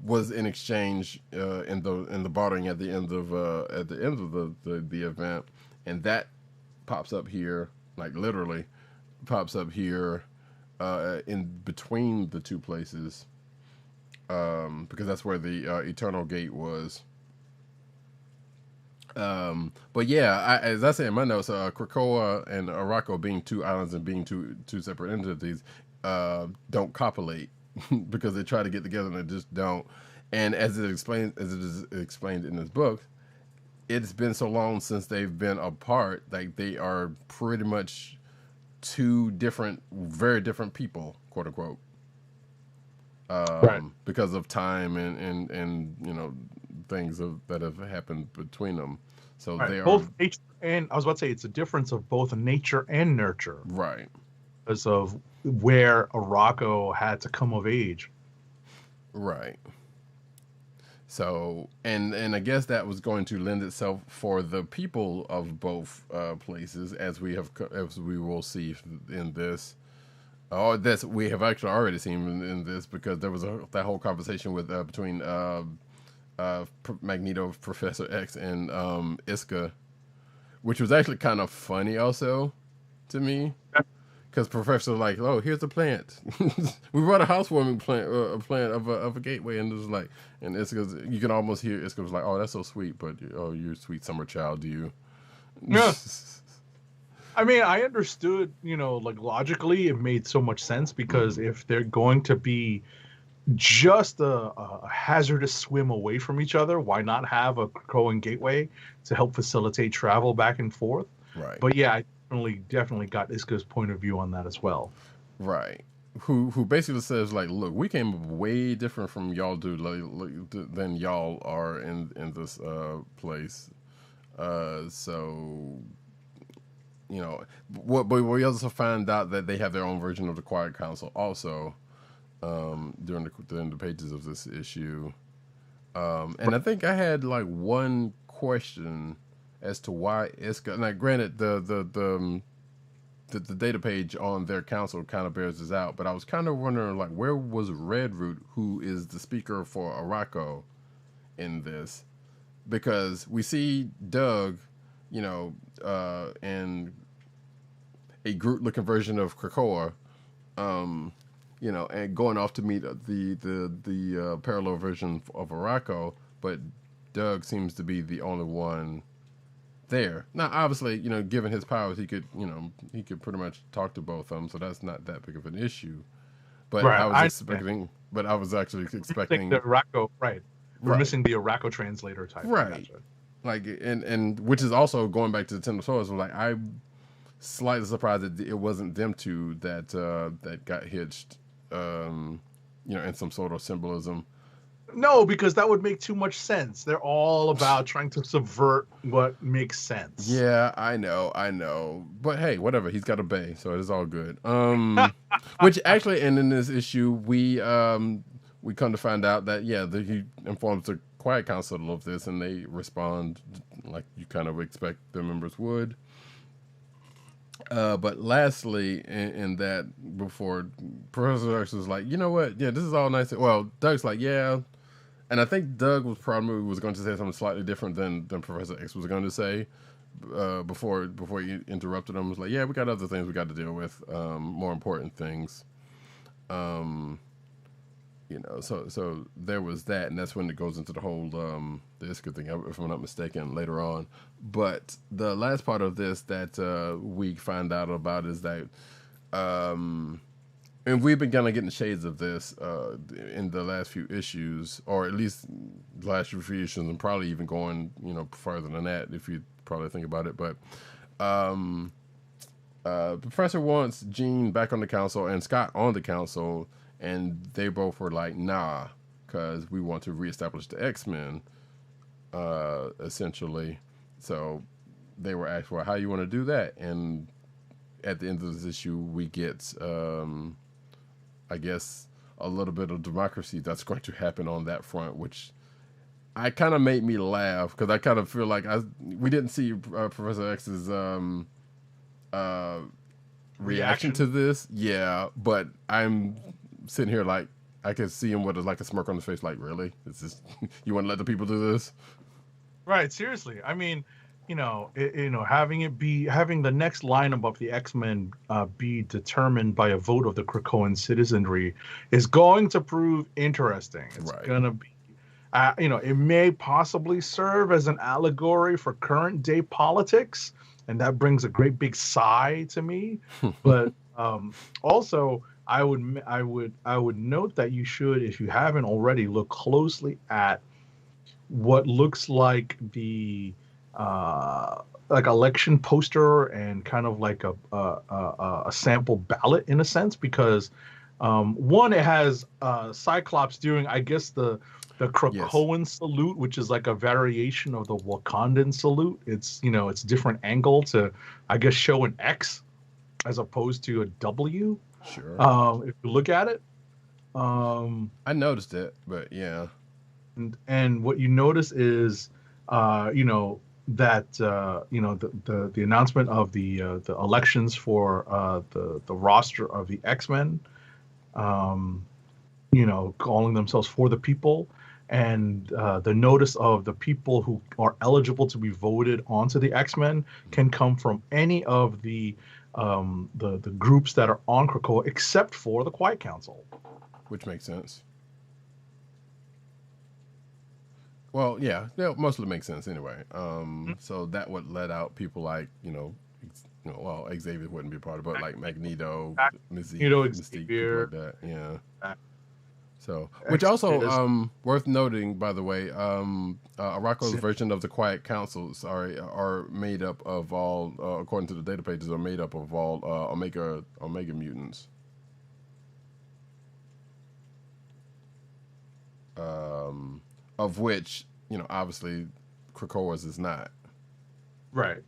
was in exchange in the bartering at the end of the event, and that pops up here, like literally pops up here in between the two places. Because that's where the Eternal Gate was. But yeah, as I say in my notes, Krakoa and Arakko being two islands and being two separate entities, don't copulate because they try to get together and they just don't. And as it is explained in this book, it's been so long since they've been apart, like they are pretty much two very different people, quote unquote. Right. Because of time and things that have happened between them. So right. they are both nature and, I was about to say, it's a difference of both nature and nurture. Right. Because of where Arakko had to come of age. Right. So, and I guess that was going to lend itself for the people of both places, as we will see in this. Oh, this we have actually already seen in this, because there was that whole conversation with between Magneto, Professor X, and Iska, which was actually kind of funny also to me, because Professor's like, "Oh, here's a plant. We brought a housewarming plant, a plant of a gateway," and it was like, and Iska's, you can almost hear Iska was like, "Oh, that's so sweet, but you're a sweet summer child, do you?" Yeah. I mean, I understood, like logically it made so much sense, because if they're going to be just a hazardous swim away from each other, why not have a Krakoan gateway to help facilitate travel back and forth? Right. But yeah, I definitely got Iska's point of view on that as well. Right. Who basically says, like, look, we came up way different from y'all than y'all are in this place. So, but we also find out that they have their own version of the Quiet Council also during the pages of this issue. And I think I had like one question as to why Iska. Now, granted, the data page on their council kind of bears this out, but I was kind of wondering, like, where was Redroot, who is the speaker for Arakko, in this? Because we see Doug, and a Groot-looking version of Krakoa, and going off to meet the parallel version of Arakko, but Doug seems to be the only one there. Now, obviously, given his powers, he could pretty much talk to both of them, so that's not that big of an issue. But right. I was actually expecting the Arakko, right. We're right. missing the Arakko translator type. Right. Like, and which is also going back to the Ten of Swords. Like, I'm slightly surprised that it wasn't them two that that got hitched, in some sort of symbolism. No, because that would make too much sense. They're all about trying to subvert what makes sense. Yeah, I know. But hey, whatever. He's got a bay, so it is all good. Which actually, and in this issue, we come to find out that he informs the Quiet Council of this, and they respond like you kind of expect their members would. But lastly, in that, before Professor X was like, you know what? Yeah, this is all nice. Well, Doug's like, yeah. And I think Doug was probably going to say something slightly different than Professor X was going to say before he interrupted him. It was like, yeah, we got other things we got to deal with, more important things. So there was that, and that's when it goes into the whole the Isker thing, if I'm not mistaken, later on. But the last part of this that we find out about is that, and we've been kind of getting shades of this in the last few issues, or at least the last few issues, and probably even going further than that if you probably think about it. But the professor wants Jean back on the council and Scott on the council. And they both were like, nah, because we want to reestablish the X-Men, essentially. So they were asked, well, how you want to do that? And at the end of this issue, we get, I guess, a little bit of democracy that's going to happen on that front, which I kind of made me laugh, because I kind of feel like we didn't see Professor X's reaction to this. Yeah, but I'm sitting here like I could see him with like a smirk on his face, like, really? Is this you want to let the people do this? Right, seriously. I mean, having the next lineup of the X-Men be determined by a vote of the Krakoan citizenry is going to prove interesting. It's going to be, it may possibly serve as an allegory for current day politics, and that brings a great big sigh to me. But also, I would note that you should, if you haven't already, look closely at what looks like the like election poster and kind of like a sample ballot in a sense, because one, it has Cyclops doing, I guess, the Krakoan salute, which is like a variation of the Wakandan salute. It's it's a different angle to, I guess, show an X as opposed to a W. Sure. If you look at it, I noticed it, but yeah. And what you notice is, that the announcement of the elections for the roster of the X-Men, calling themselves For the People, and the notice of the people who are eligible to be voted onto the X-Men can come from any of the groups that are on Krakoa, except for the Quiet Council. Which makes sense. Well, yeah, mostly makes sense anyway. So that would let out people like, well, Xavier wouldn't be part of it, but like Magneto, Mystique, people like that. Yeah. So, which also worth noting, by the way, Arako's version of the Quiet Councils are made up of all, according to the data pages, are made up of all Omega mutants. Of which, obviously, Krakoa's is not. Right.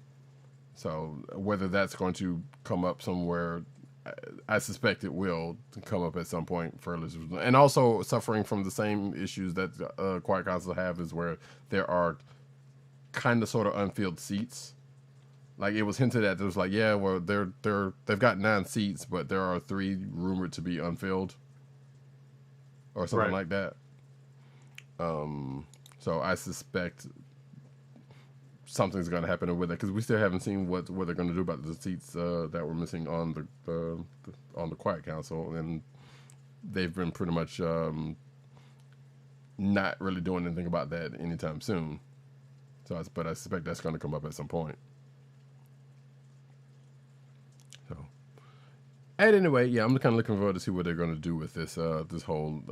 So whether that's going to come up somewhere, I suspect it will come up at some point further. And also suffering from the same issues that Quiet Council have is where there are kind of sort of unfilled seats. Like it was hinted at, there was like, yeah, well, they've got 9 seats, but there are 3 rumored to be unfilled, or something like that. So I suspect something's going to happen with it, because we still haven't seen what they're going to do about the seats that were missing on the Quiet Council, and they've been pretty much not really doing anything about that anytime soon. But I suspect that's going to come up at some point. So, and anyway, yeah, I'm kind of looking forward to see what they're going to do with this this whole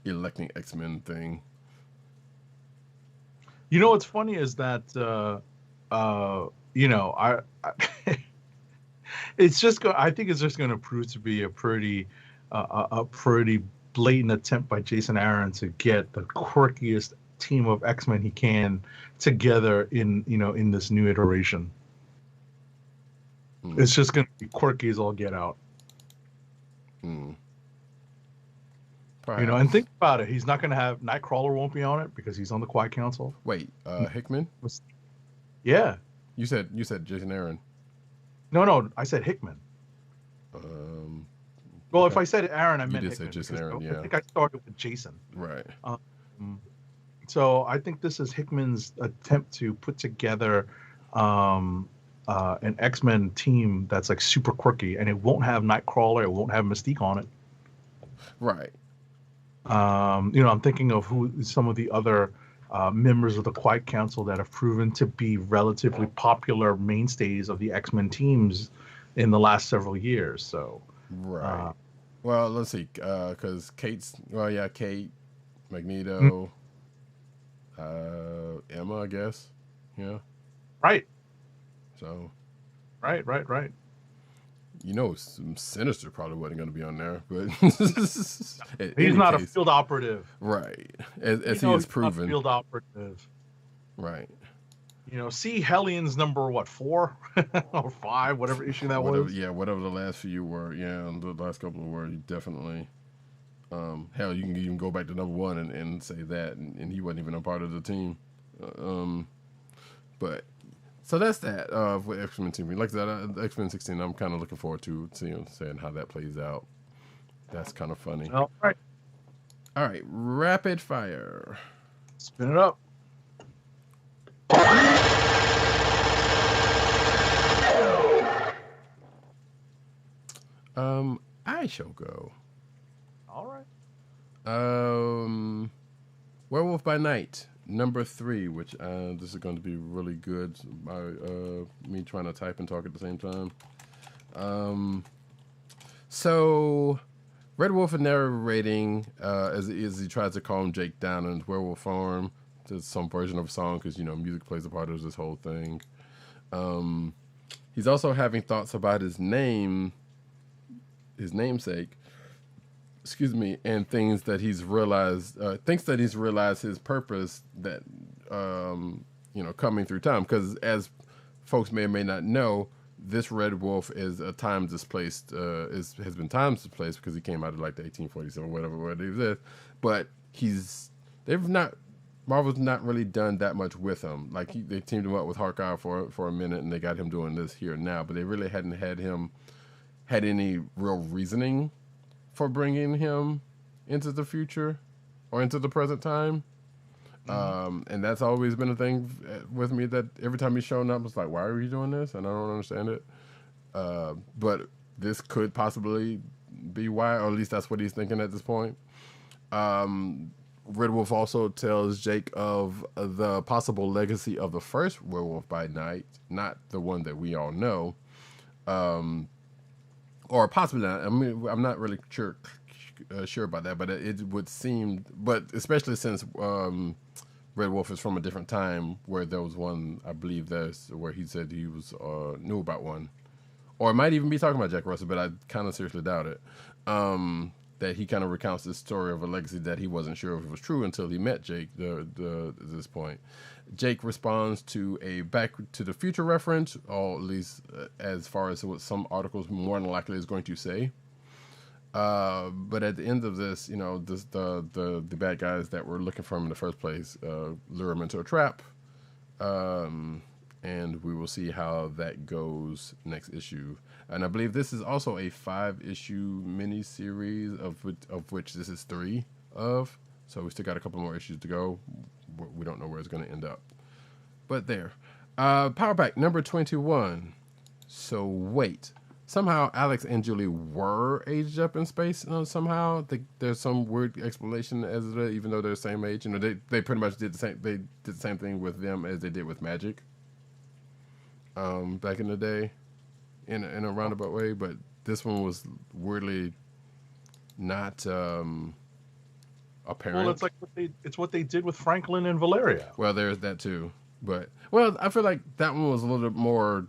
electing X-Men thing. You know what's funny is that you know, I it's just I think it's just going to prove to be a pretty blatant attempt by Jason Aaron to get the quirkiest team of X-Men he can together in, you know, in this new iteration. Mm. It's just going to be quirky as all get out. Mm. You know, and think about it. He's not going to have Nightcrawler won't be on it because he's on the Quiet Council. Wait, Hickman? Yeah. You said Jason Aaron. No, I said Hickman. Well, if I said Aaron, I meant Hickman. You did say Jason Aaron, yeah. I think I started with Jason. Right. So I think this is Hickman's attempt to put together an X-Men team that's like super quirky, and it won't have Nightcrawler, it won't have Mystique on it. Right. You know, I'm thinking of who some of the other members of the Quiet Council that have proven to be relatively popular mainstays of the X-Men teams in the last several years. So, right. Well, let's see, because Kate, Magneto, Emma, I guess. Yeah. Right. So. Right. You know, some Sinister probably wasn't going to be on there, but he's not a field operative, right? As he is proven, field operative, right? You know, see Hellions number 4 or 5, whatever issue that was. Yeah, whatever the last few were. Yeah, the last couple of were definitely. Hell, you can even go back to number 1 and say that, and he wasn't even a part of the team. But. So that's that with X-Men team. Like that, X-Men 16. I'm kind of looking forward to seeing how that plays out. That's kind of funny. All right. Rapid fire. Spin it up. I shall go. All right. Werewolf by Night. Number 3, which this is going to be really good by me trying to type and talk at the same time. So Red Wolf is narrating as he tries to calm Jake down in his werewolf farm. There's some version of a song because, you know, music plays a part of this whole thing. He's also having thoughts about his namesake. And things that he's realized, thinks that he's realized his purpose that, coming through time. Because as folks may or may not know, this Red Wolf is a time displaced, has been time displaced because he came out of like the 1847, whatever it is. But Marvel's not really done that much with him. Like they teamed him up with Hawkeye for a minute and they got him doing this here and now, but they really hadn't had any real reasoning for bringing him into the future or into the present time. And that's always been a thing with me, that every time he's shown up, it's like, why are you doing this? And I don't understand it. But this could possibly be why, or at least that's what he's thinking at this point. Red Wolf also tells Jake of the possible legacy of the first Werewolf by Night, not the one that we all know. Or possibly not. I mean, I'm not really sure about that, but it would seem. But especially since Red Wolf is from a different time, where there was one, I believe that's where he said he was knew about one, or it might even be talking about Jack Russell, but I kind of seriously doubt it. That he kind of recounts this story of a legacy that he wasn't sure if it was true until he met Jake. At this point, Jake responds to a Back to the Future reference, or at least as far as what some articles more than likely is going to say. But at the end of this, you know, the bad guys that were looking for him in the first place lure him into a trap, and we will see how that goes next issue. And I believe this is also a 5-issue mini-series, of which this is 3 of. So we still got a couple more issues to go. We don't know where it's going to end up. But there. Power Pack number 21. So wait. Somehow Alex and Julie were aged up in space somehow. There's some weird explanation as to that, even though they're the same age. You know, they pretty much did the same thing with them as they did with Magic. Back in the day. In a roundabout way, but this one was weirdly not a Well, parent. it's like what they did with Franklin and Valeria. Well, there's that too. But well, I feel like that one was a little bit more.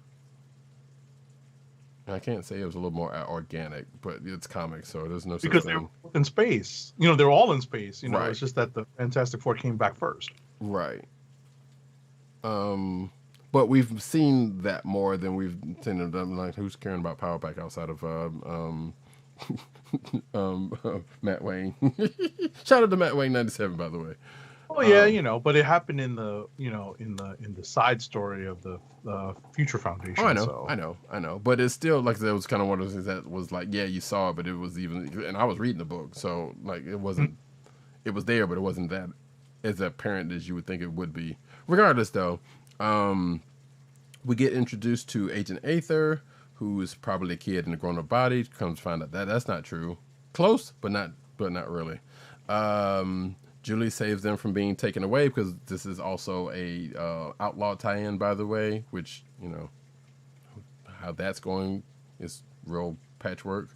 I can't say it was a little more organic, but it's comics, so there's no such Because they thing. were in space. They're all in space. Right. It's just that the Fantastic Four came back first. Right. But we've seen that more than we've seen them. Like, who's caring about Power Pack outside of Matt Wayne? Shout out to Matt Wayne 97, by the way. Oh yeah, but it happened in the in the side story of the Future Foundation. Oh, I know, so. I know. But it's still like that was kind of one of those things that was like, yeah, you saw it, but it was even, and I was reading the book, so like it wasn't, it was there, but it wasn't that as apparent as you would think it would be. Regardless, though, we get introduced to Agent Aether, who is probably a kid in a grown-up body. Comes to find out that that's not true. Close, but not really. Julie saves them from being taken away because this is also a outlaw tie-in, by the way, which, how that's going is real patchwork.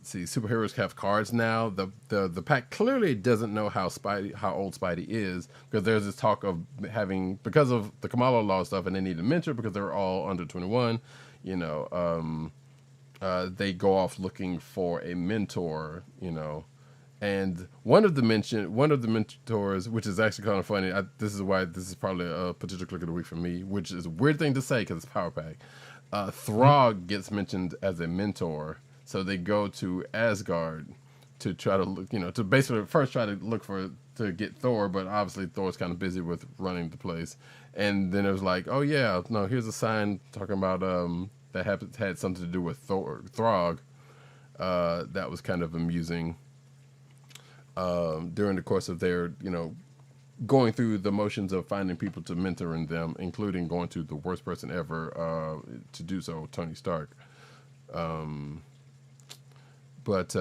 See, superheroes have cards now. The pack clearly doesn't know how old Spidey is, because there's this talk of having, because of the Kamala Law stuff, and they need a mentor because they're all under 21. They go off looking for a mentor. And one of the mentors, which is actually kind of funny. This is why this is probably a potential click of the week for me, which is a weird thing to say because it's Power Pack. Throg gets mentioned as a mentor. So they go to Asgard to try to look, to basically first try to look to get Thor, but obviously Thor's kind of busy with running the place. And then it was like, oh yeah, no, here's a sign talking about that had something to do with Throg. That was kind of amusing. During the course of their, going through the motions of finding people to mentor in them, including going to the worst person ever to do so, Tony Stark. But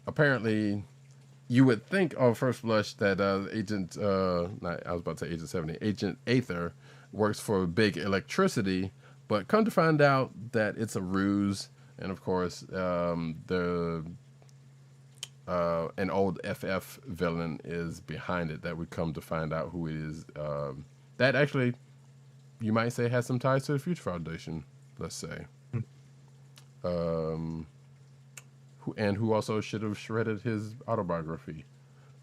apparently, you would think on first blush that I was about to say Agent 70, Agent Aether works for Big Electricity, but come to find out that it's a ruse. And of course, an old FF villain is behind it that we come to find out who it is. That actually, you might say, has some ties to the Future Foundation, let's say. Who also should have shredded his autobiography.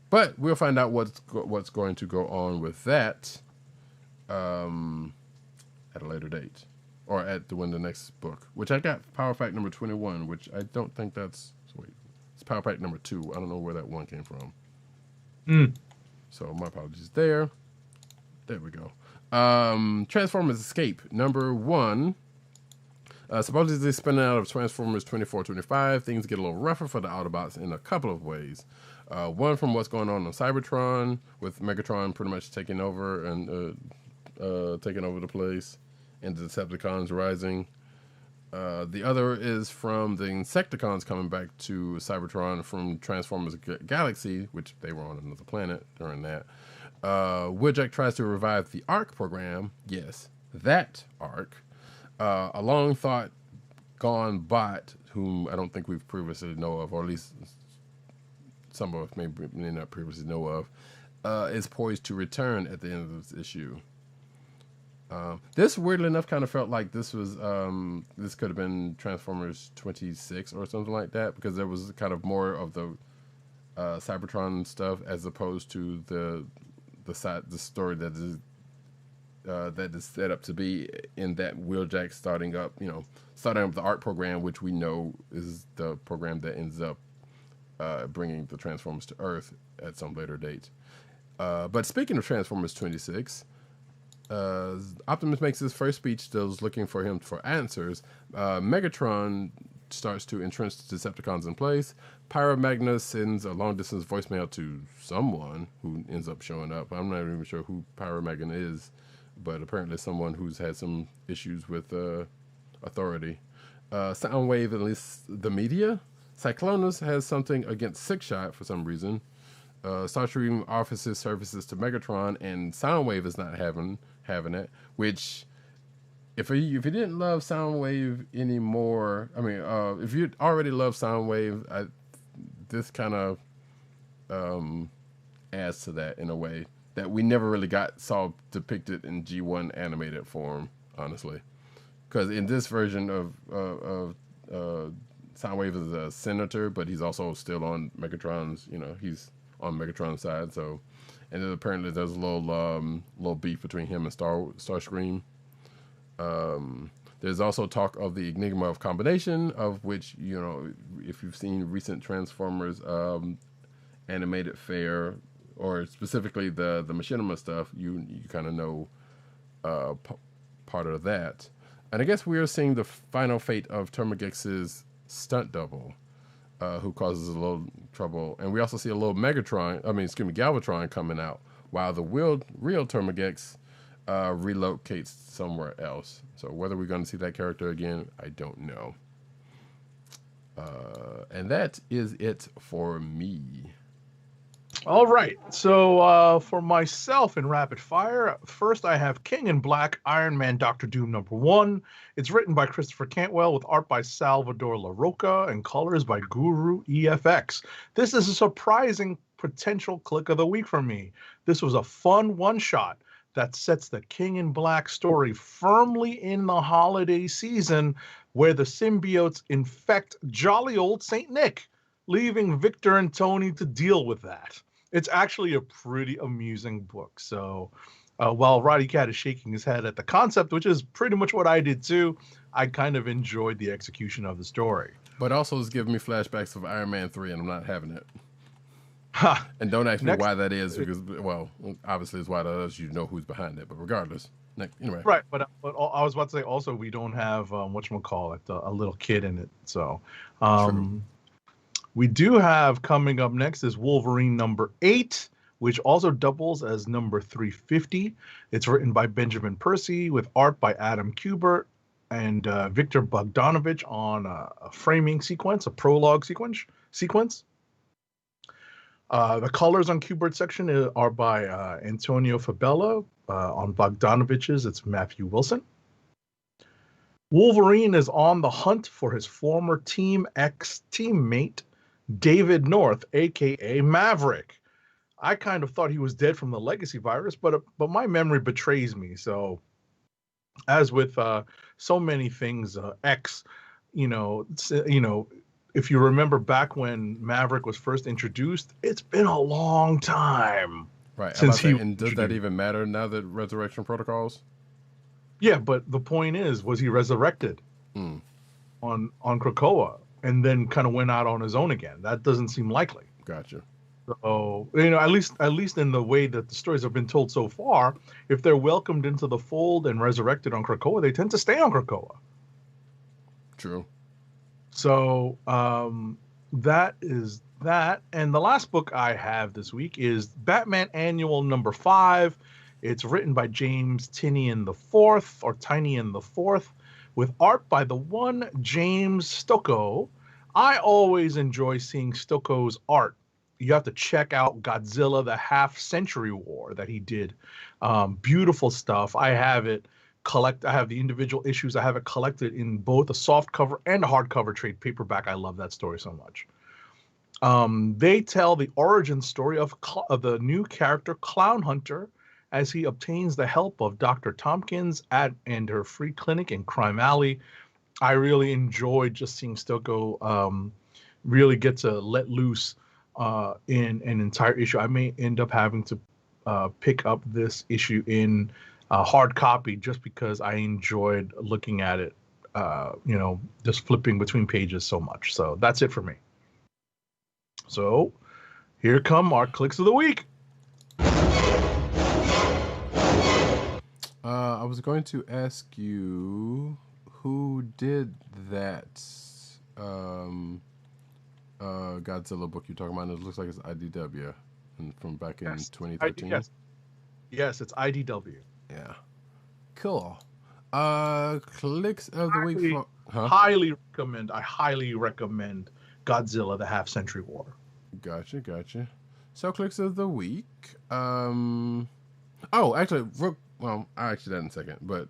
But we'll find out what's going to go on with that at a later date. Or when the next book, which I got Power Pack number 21, which I don't think that's... Wait, it's Power Pack number 2. I don't know where that one came from. So my apologies there. There we go. Transformers Escape number 1. Supposedly spinning out of Transformers 24-25, things get a little rougher for the Autobots in a couple of ways. One, from what's going on Cybertron, with Megatron pretty much taking over and taking over the place, and the Decepticons rising. The other is from the Insecticons coming back to Cybertron from Transformers Galaxy, which they were on another planet during that. Wheeljack tries to revive the ARC program. Yes, that ARC. A long thought gone bot, whom I don't think we've previously know of, or at least some of us may not previously know of, is poised to return at the end of this issue. This, weirdly enough, kind of felt like this could have been Transformers 26 or something like that, because there was kind of more of the Cybertron stuff as opposed to the story that is set up to be in that Wheeljack starting up the ARC program, which we know is the program that ends up bringing the Transformers to Earth at some later date. But speaking of Transformers 26, Optimus makes his first speech, still looking for him for answers. Megatron starts to entrench the Decepticons in place. Pyra Magnus sends a long-distance voicemail to someone who ends up showing up. I'm not even sure who Pyra Magnus is, but apparently someone who's had some issues with authority. Soundwave, at least the media. Cyclonus has something against Sixshot for some reason. Starscream offers his services to Megatron, and Soundwave is not having it, which... If you didn't love Soundwave anymore, I mean, if you already love Soundwave, this kind of adds to that in a way that we never really saw depicted in G1 animated form, honestly. Because in this version of Soundwave is a senator, but he's also still on Megatron's. He's on Megatron's side. So, and then apparently there's a little beef between him and Starscream. There's also talk of the Enigma of Combination, of which, if you've seen recent Transformers animated fare, or specifically the Machinima stuff, you kind of know part of that. And I guess we are seeing the final fate of Termagix's stunt double, who causes a little trouble. And we also see a little Galvatron coming out, while the real Termagix relocates somewhere else. So whether we're going to see that character again, I don't know. And that is it for me. All right. So for myself in rapid fire, first I have King in Black, Iron Man, Doctor Doom #1. It's written by Christopher Cantwell with art by Salvador LaRocca and colors by Guru EFX. This is a surprising potential click of the week for me. This was a fun one-shot that sets the King in Black story firmly in the holiday season, where the symbiotes infect jolly old Saint Nick, leaving Victor and Tony to deal with that. It's actually a pretty amusing book. So while Roddykat is shaking his head at the concept, which is pretty much what I did too, I kind of enjoyed the execution of the story. But also it's giving me flashbacks of Iron Man 3, and I'm not having it. Ha. And don't ask me why that is, because, well, obviously it's why that is, you know who's behind it. But regardless, anyway. Right, but I was about to say also we don't have, whatchamacallit, a little kid in it. So we do have coming up next is Wolverine #8, which also doubles as number 350. It's written by Benjamin Percy with art by Adam Kubert and Victor Bogdanovich on a framing sequence, a prologue sequence. The colors on Kubert's section are by Antonio Fabella. On Bogdanovich's, it's Matthew Wilson. Wolverine is on the hunt for his former Team X teammate, David North, a.k.a. Maverick. I kind of thought he was dead from the legacy virus, but my memory betrays me. So, as with so many things, X, if you remember back when Maverick was first introduced, it's been a long time. Right. And does that even matter now that Resurrection Protocols? Yeah, but the point is, was he resurrected on Krakoa and then kind of went out on his own again? That doesn't seem likely. Gotcha. So, at least in the way that the stories have been told so far, if they're welcomed into the fold and resurrected on Krakoa, they tend to stay on Krakoa. True. So that is that. And the last book I have this week is Batman Annual #5. It's written by James Tynion IV, with art by the one James Stokoe. I always enjoy seeing Stokoe's art. You have to check out Godzilla, the Half-Century War that he did. Beautiful stuff. I have it. I have the individual issues. I have it collected in both a soft cover and a hardcover trade paperback. I love that story so much. They tell the origin story of the new character Clown Hunter as he obtains the help of Dr. Tompkins and her free clinic in Crime Alley. I really enjoyed just seeing Stokoe really get to let loose in an entire issue. I may end up having to pick up this issue in hard copy just because I enjoyed looking at it, just flipping between pages so much. So that's it for me. So here come our clicks of the week. I was going to ask you who did that Godzilla book you're talking about. It looks like it's IDW from back in 2013. Yes, it's IDW. Yeah. Cool. Clicks of the week. I highly recommend Godzilla, the Half-Century War. Gotcha. So clicks of the week. I'll actually that in a second. But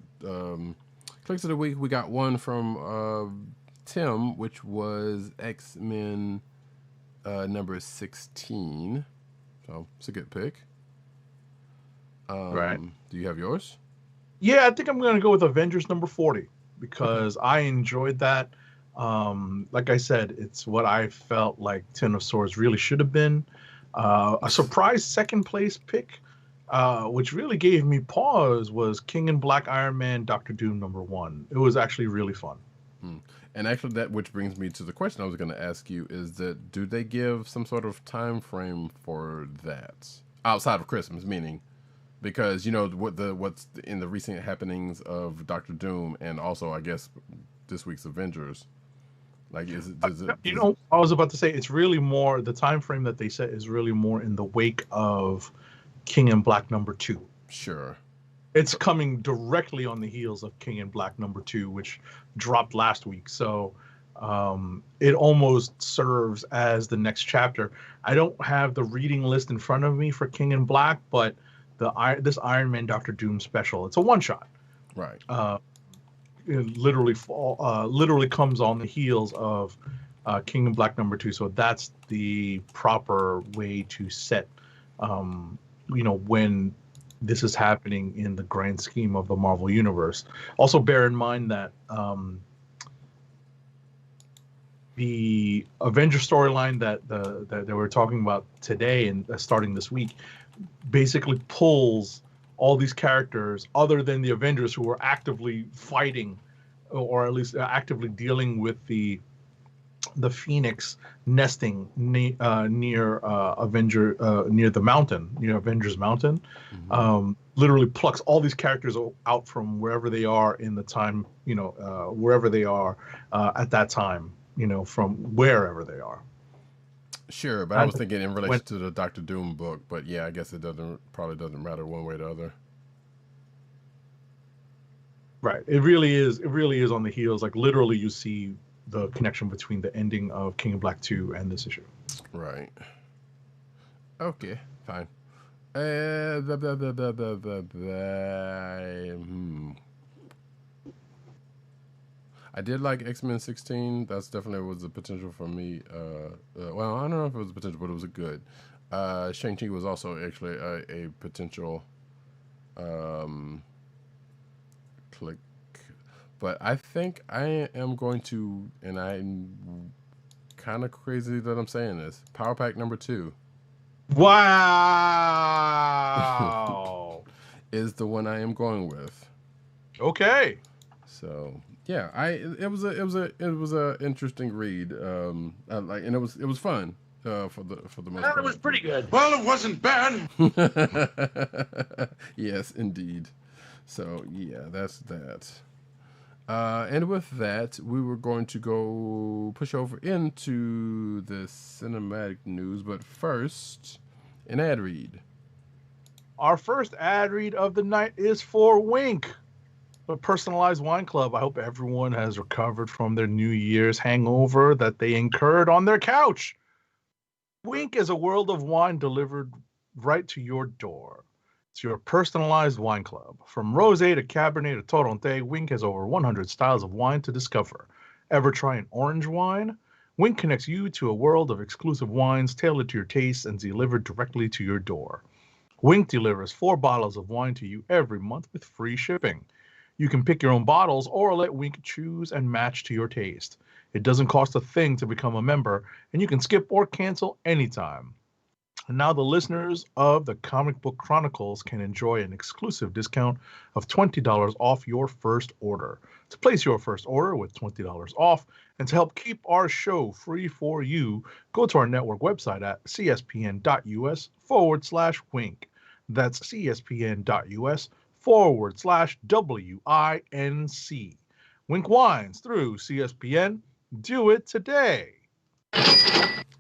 clicks of the week, we got one from Tim, which was X-Men number 16. So it's a good pick. Right. Do you have yours? Yeah, I think I'm going to go with Avengers number 40 because I enjoyed that. Like I said, it's what I felt like Ten of Swords really should have been. A surprise second place pick, which really gave me pause, was King in Black Iron Man Doctor Doom number 1. It was actually really fun. And actually, that which brings me to the question I was going to ask you is that do they give some sort of time frame for that outside of Christmas? Meaning, because you know what's in the recent happenings of Doctor Doom, and also I guess this week's Avengers. Like, I was about to say it's really more the time frame that they set is really more in the wake of King in Black number 2. Sure. It's coming directly on the heels of King in Black number 2, which dropped last week. So it almost serves as the next chapter. I don't have the reading list in front of me for King in Black, but this Iron Man Doctor Doom special, it's a one-shot. Right. It literally comes on the heels of King in Black number 2. So that's the proper way to set, when this is happening in the grand scheme of the Marvel Universe. Also, bear in mind that the Avenger storyline that we're talking about today and starting this week basically pulls all these characters other than the Avengers who are actively fighting, or at least actively dealing with the Phoenix nesting near the mountain, near Avengers Mountain. Literally plucks all these characters out from wherever they are in the time, wherever they are at that time, from wherever they are. Sure, but I was thinking in relation to the Doctor Doom book, but yeah, I guess it probably doesn't matter one way or the other. Right. It really is on the heels. Like literally you see the connection between the ending of King in Black 2 and this issue. Right. Okay, fine. I did like X-Men 16. That's definitely was a potential for me. Well, I don't know if it was a potential, but it was a good. Shang-Chi was also actually a potential click. But I think I am going to, and I'm kind of crazy that I'm saying this, Power Pack number 2. Wow. Is the one I am going with. Okay. So yeah, it was a interesting read. And it was fun for the most part. It was pretty good. Well, it wasn't bad. Yes, indeed. So yeah, that's that. And with that, we were going to go push over into the cinematic news, but first, an ad read. Our first ad read of the night is for Wink, a personalized wine club. I hope everyone has recovered from their New Year's hangover that they incurred on their couch. Wink is a world of wine delivered right to your door. It's your personalized wine club. From rosé to Cabernet to Torronté, Wink has over 100 styles of wine to discover. Ever try an orange wine? Wink connects you to a world of exclusive wines tailored to your tastes and delivered directly to your door. Wink delivers 4 bottles of wine to you every month with free shipping. You can pick your own bottles or let Wink choose and match to your taste. It doesn't cost a thing to become a member, and you can skip or cancel anytime. And now the listeners of the Comic Book Chronicles can enjoy an exclusive discount of $20 off your first order. To place your first order with $20 off and to help keep our show free for you, go to our network website at cspn.us/wink. That's cspn.us/WINC. Wink Wines through CSPN. Do it today.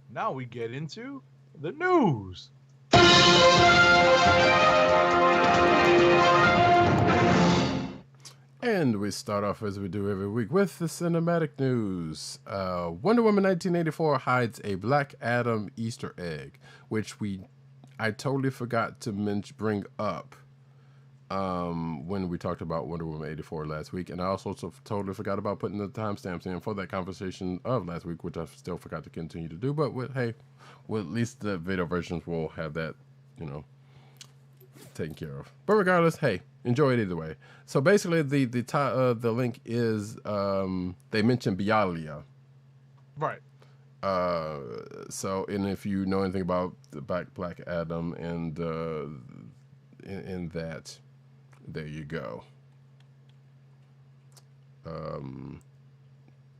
Now we get into the news. And we start off as we do every week with the cinematic news. Wonder Woman 1984 hides a Black Adam Easter egg, which I totally forgot to bring up when we talked about Wonder Woman 84 last week. And I also totally forgot about putting the timestamps in for that conversation of last week, which I still forgot to continue to do. But at least the video versions will have that, taken care of. But regardless, hey, enjoy it either way. So basically, the link is they mentioned Bialia. Right. And if you know anything about the Black Adam and in that, there you go.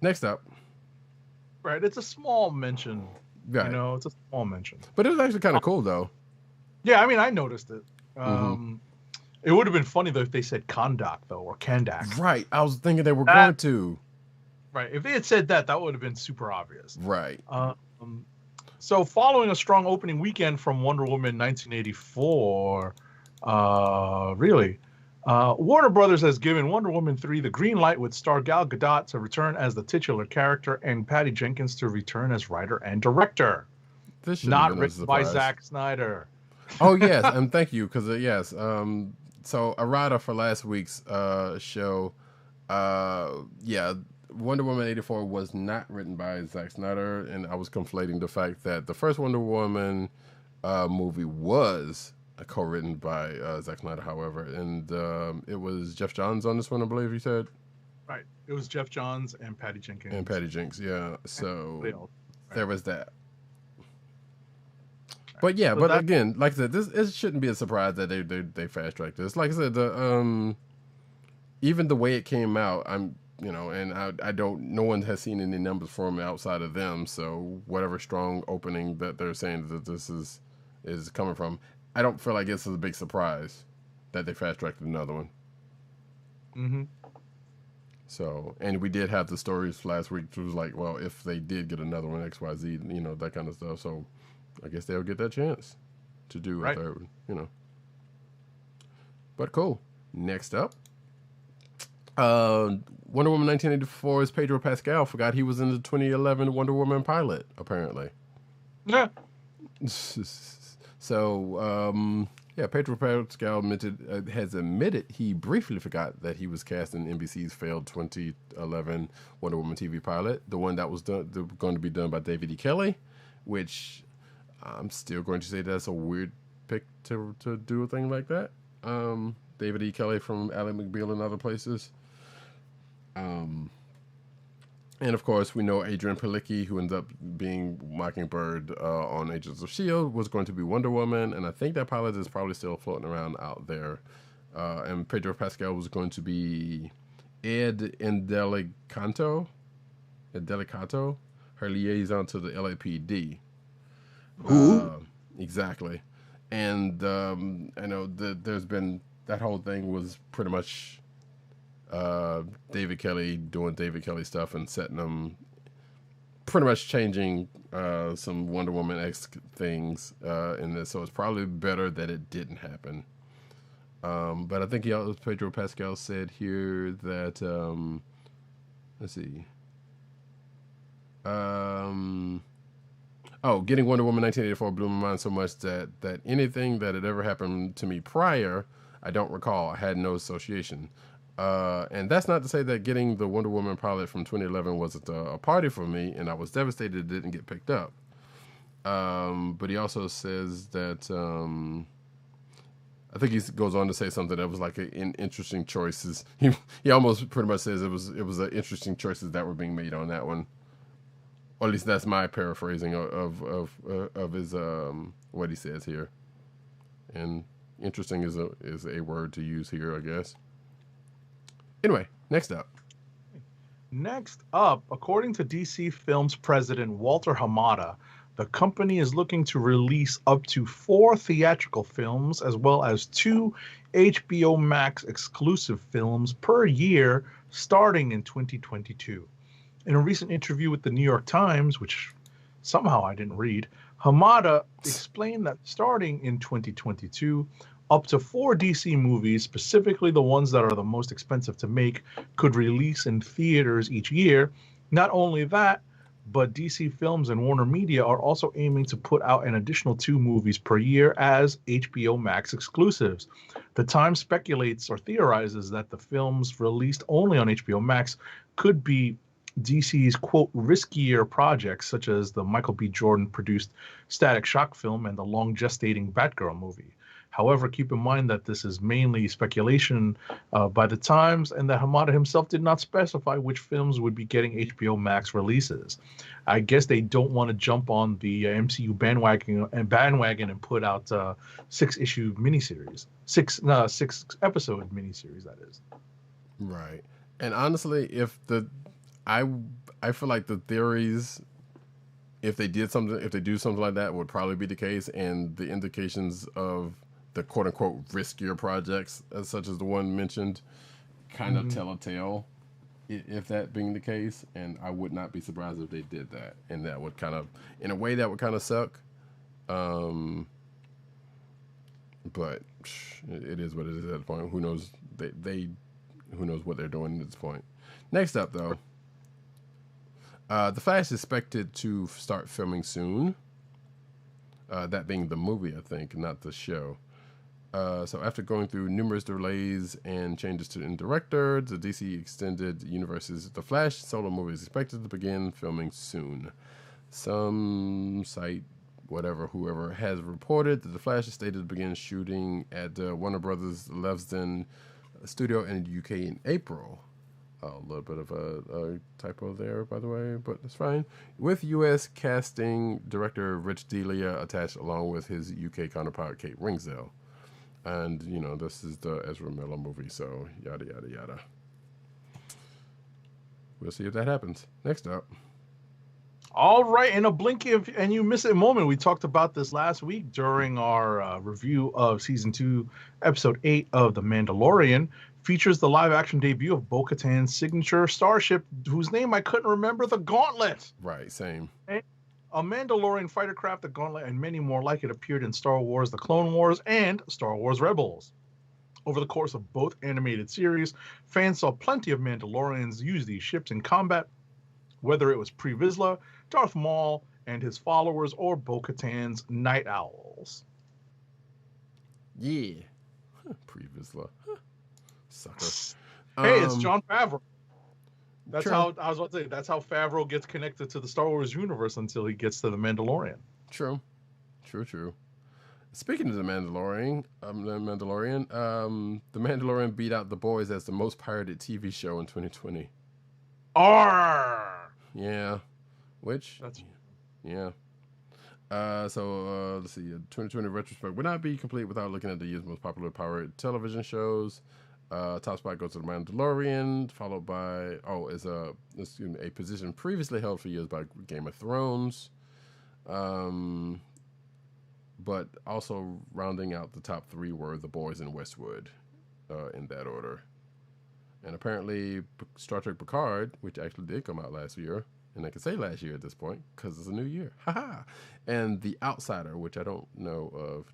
Next up. Right. It's a small mention. Right. It's a small mention. But it was actually kind of cool, though. Yeah, I mean, I noticed it. It would have been funny, though, if they said Kondak, though, or Kandak. Right. I was thinking they were going to. Right. If they had said that, that would have been super obvious. Right. So following a strong opening weekend from Wonder Woman 1984, Warner Brothers has given Wonder Woman 3 the green light with star Gal Gadot to return as the titular character and Patty Jenkins to return as writer and director. This not written by Zack Snyder. Oh, yes. And thank you. Because, yes. So, errata for last week's show. Wonder Woman 84 was not written by Zack Snyder. And I was conflating the fact that the first Wonder Woman movie was co-written by Zack Snyder, however. And it was Jeff Johns on this one, I believe you said. Right. It was Jeff Johns and Patty Jenkins. Yeah. So, right. There was that. But yeah, but again, like I said, it shouldn't be a surprise that they fast tracked this. Like I said, even the way it came out, and I don't. No one has seen any numbers from outside of them. So whatever strong opening that they're saying that this is coming from, I don't feel like this is a big surprise that they fast tracked another one. Mm-hmm. So, and we did have the stories last week, which was like, well, if they did get another one, XYZ, that kind of stuff. So. I guess they'll get that chance to do a third one, But cool. Next up, Wonder Woman 1984's Pedro Pascal forgot he was in the 2011 Wonder Woman pilot, apparently. Yeah. So, Pedro Pascal has admitted he briefly forgot that he was cast in NBC's failed 2011 Wonder Woman TV pilot, the one that was going to be done by David E. Kelly, which... I'm still going to say that's a weird pick to do a thing like that. David E. Kelly from Ally McBeal and other places. And of course, we know Adrian Palicki, who ends up being Mockingbird on Agents of S.H.I.E.L.D., was going to be Wonder Woman. And I think that pilot is probably still floating around out there. And Pedro Pascal was going to be Ed Indelicato, her liaison to the LAPD. Exactly. And I know there's been that whole thing was pretty much David Kelly doing David Kelly stuff and setting them pretty much changing some Wonder Woman-esque things in this, so it's probably better that it didn't happen. But I think Pedro Pascal said here that let's see. Getting Wonder Woman 1984 blew my mind so much that anything that had ever happened to me prior, I don't recall. I had no association. And that's not to say that getting the Wonder Woman pilot from 2011 wasn't a party for me, and I was devastated it didn't get picked up. But he also says that, I think he goes on to say something that was like interesting choices. He almost pretty much says it was interesting choices that were being made on that one. Or at least that's my paraphrasing of his what he says here. And interesting is a word to use here, I guess. Anyway, next up. Next up, according to DC Films president Walter Hamada, the company is looking to release up to 4 theatrical films as well as 2 HBO Max exclusive films per year starting in 2022. In a recent interview with the New York Times, which somehow I didn't read, Hamada explained that starting in 2022, up to 4 DC movies, specifically the ones that are the most expensive to make, could release in theaters each year. Not only that, but DC Films and Warner Media are also aiming to put out an additional 2 movies per year as HBO Max exclusives. The Times speculates or theorizes that the films released only on HBO Max could be DC's, quote, riskier projects, such as the Michael B. Jordan produced Static Shock film and the long gestating Batgirl movie. However, keep in mind that this is mainly speculation by the Times, and that Hamada himself did not specify which films would be getting HBO Max releases. I guess they don't want to jump on the MCU bandwagon and put out 6-issue miniseries, 6-episode miniseries. That is Right. And honestly, I feel like the theories, if they do something like that, would probably be the case, and the indications of the quote unquote riskier projects, such as the one mentioned, kind of tell a tale, if that being the case. And I would not be surprised if they did that, and that would kind of, in a way, that would kind of suck. But it is what it is at the point. Who knows? Who knows what they're doing at this point. Next up, though, The Flash is expected to start filming soon. That being the movie, I think, not the show. So after going through numerous delays and changes in director, the DC Extended Universe's The Flash solo movie is expected to begin filming soon. Some site, whoever has reported that The Flash is slated to begin shooting at Warner Brothers Leavesden studio in the UK in April. A little bit of a typo there, by the way, but that's fine. With U.S. casting director Rich Delia attached, along with his UK counterpart Kate Winslet. And, this is the Ezra Miller movie, so yada, yada, yada. We'll see if that happens. Next up. All right, in a blink and you miss it moment, we talked about this last week during our review of Season 2, Episode 8 of The Mandalorian. Features the live-action debut of Bo-Katan's signature starship, whose name I couldn't remember, the Gauntlet. Right, same. A Mandalorian fighter craft, the Gauntlet, and many more like it appeared in Star Wars The Clone Wars and Star Wars Rebels. Over the course of both animated series, fans saw plenty of Mandalorians use these ships in combat, whether it was Pre Vizsla, Darth Maul and his followers, or Bo-Katan's Night Owls. Yeah. Pre Vizsla. Sucker. Hey, it's Jon Favreau. That's True. how I was about to say. That's how Favreau gets connected to the Star Wars universe until he gets to the Mandalorian. True. Speaking of the Mandalorian, the Mandalorian beat out The Boys as the most pirated TV show in 2020. Arr! Yeah. Which? Yeah. So let's see. 2020 retrospect would not be complete without looking at the year's most popular pirated television shows. Top spot goes to The Mandalorian, followed by a position previously held for years by Game of Thrones. But also rounding out the top 3 were The Boys and Westwood, in that order. And apparently Star Trek Picard, which actually did come out last year, and I can say last year at this point because it's a new year, and The Outsider, which I don't know of,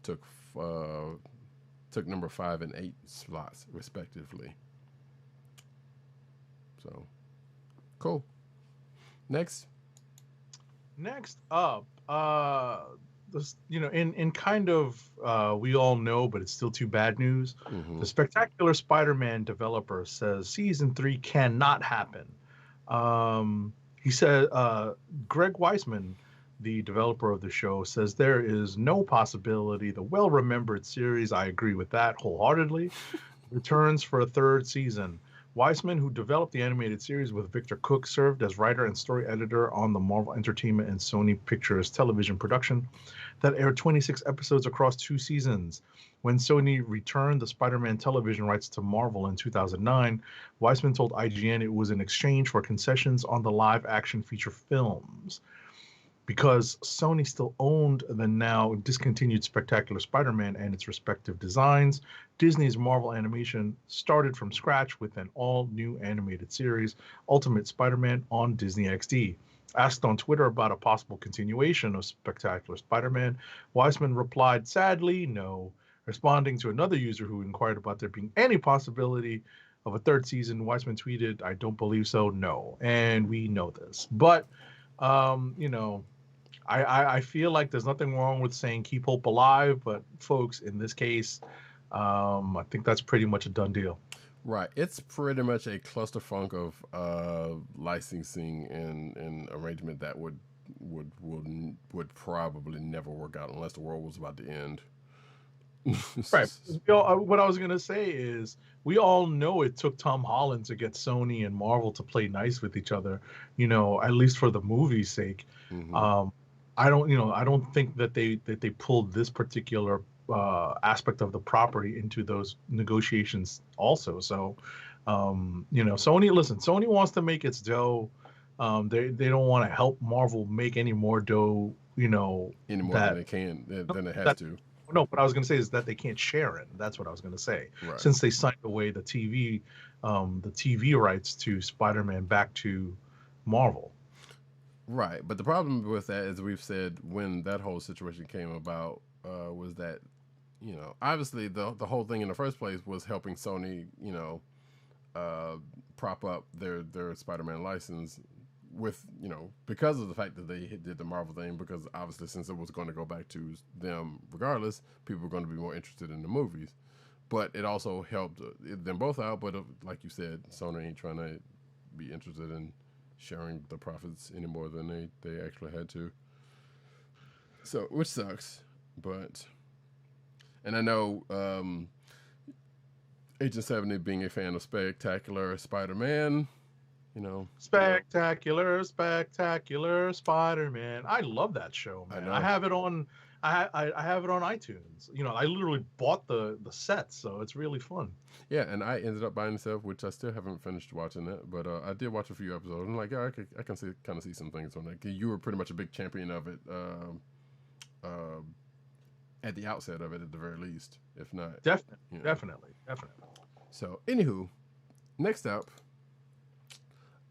took number 5 and 8 slots respectively. So cool. Next up, this, in kind of we all know, but it's still too bad news. The Spectacular Spider-Man developer says season 3 cannot happen. He said Greg Weisman, the developer of the show, says there is no possibility the well-remembered series, I agree with that wholeheartedly, returns for a 3rd season. Weisman, who developed the animated series with Victor Cook, served as writer and story editor on the Marvel Entertainment and Sony Pictures television production that aired 26 episodes across 2 seasons. When Sony returned the Spider-Man television rights to Marvel in 2009, Weisman told IGN it was in exchange for concessions on the live-action feature films. Because Sony still owned the now discontinued Spectacular Spider-Man and its respective designs, Disney's Marvel Animation started from scratch with an all-new animated series, Ultimate Spider-Man, on Disney XD. Asked on Twitter about a possible continuation of Spectacular Spider-Man, Weisman replied, sadly, no. Responding to another user who inquired about there being any possibility of a 3rd season, Weisman tweeted, I don't believe so, no. And we know this. But You know, I feel like there's nothing wrong with saying keep hope alive, but folks, in this case, I think that's pretty much a done deal. Right. It's pretty much a clusterfunk of licensing and arrangement that would probably never work out unless the world was about to end. Right. What I was gonna say is we all know it took Tom Holland to get Sony and Marvel to play nice with each other. You know, at least for the movie's sake. Mm-hmm. I don't think that they pulled this particular aspect of the property into those negotiations also. So, Sony wants to make its dough. They don't want to help Marvel make any more dough. Any more than they can, than it has that to. no, what I was going to say is that they can't share it. That's what I was going to say. Right. Since they signed away the TV rights to Spider-Man back to Marvel. Right, but the problem with that, as we've said, when that whole situation came about, was that, obviously the whole thing in the first place was helping Sony, prop up their Spider-Man license with, because of the fact that they did the Marvel thing, because obviously since it was going to go back to them regardless, people were going to be more interested in the movies. But it also helped them both out, but like you said, Sony ain't trying to be interested in sharing the profits any more than they actually had to. So, which sucks, but, and I know Agent 70 being a fan of Spectacular Spider-Man, Spectacular Spider-Man. I love that show, man. I have it on. I have it on iTunes. I literally bought the set, so it's really fun. Yeah, and I ended up buying stuff, which I still haven't finished watching it, but I did watch a few episodes. I'm like, yeah, I can kind of see some things on it. You were pretty much a big champion of it at the outset of it, at the very least, if not. Definitely. So, anywho, next up,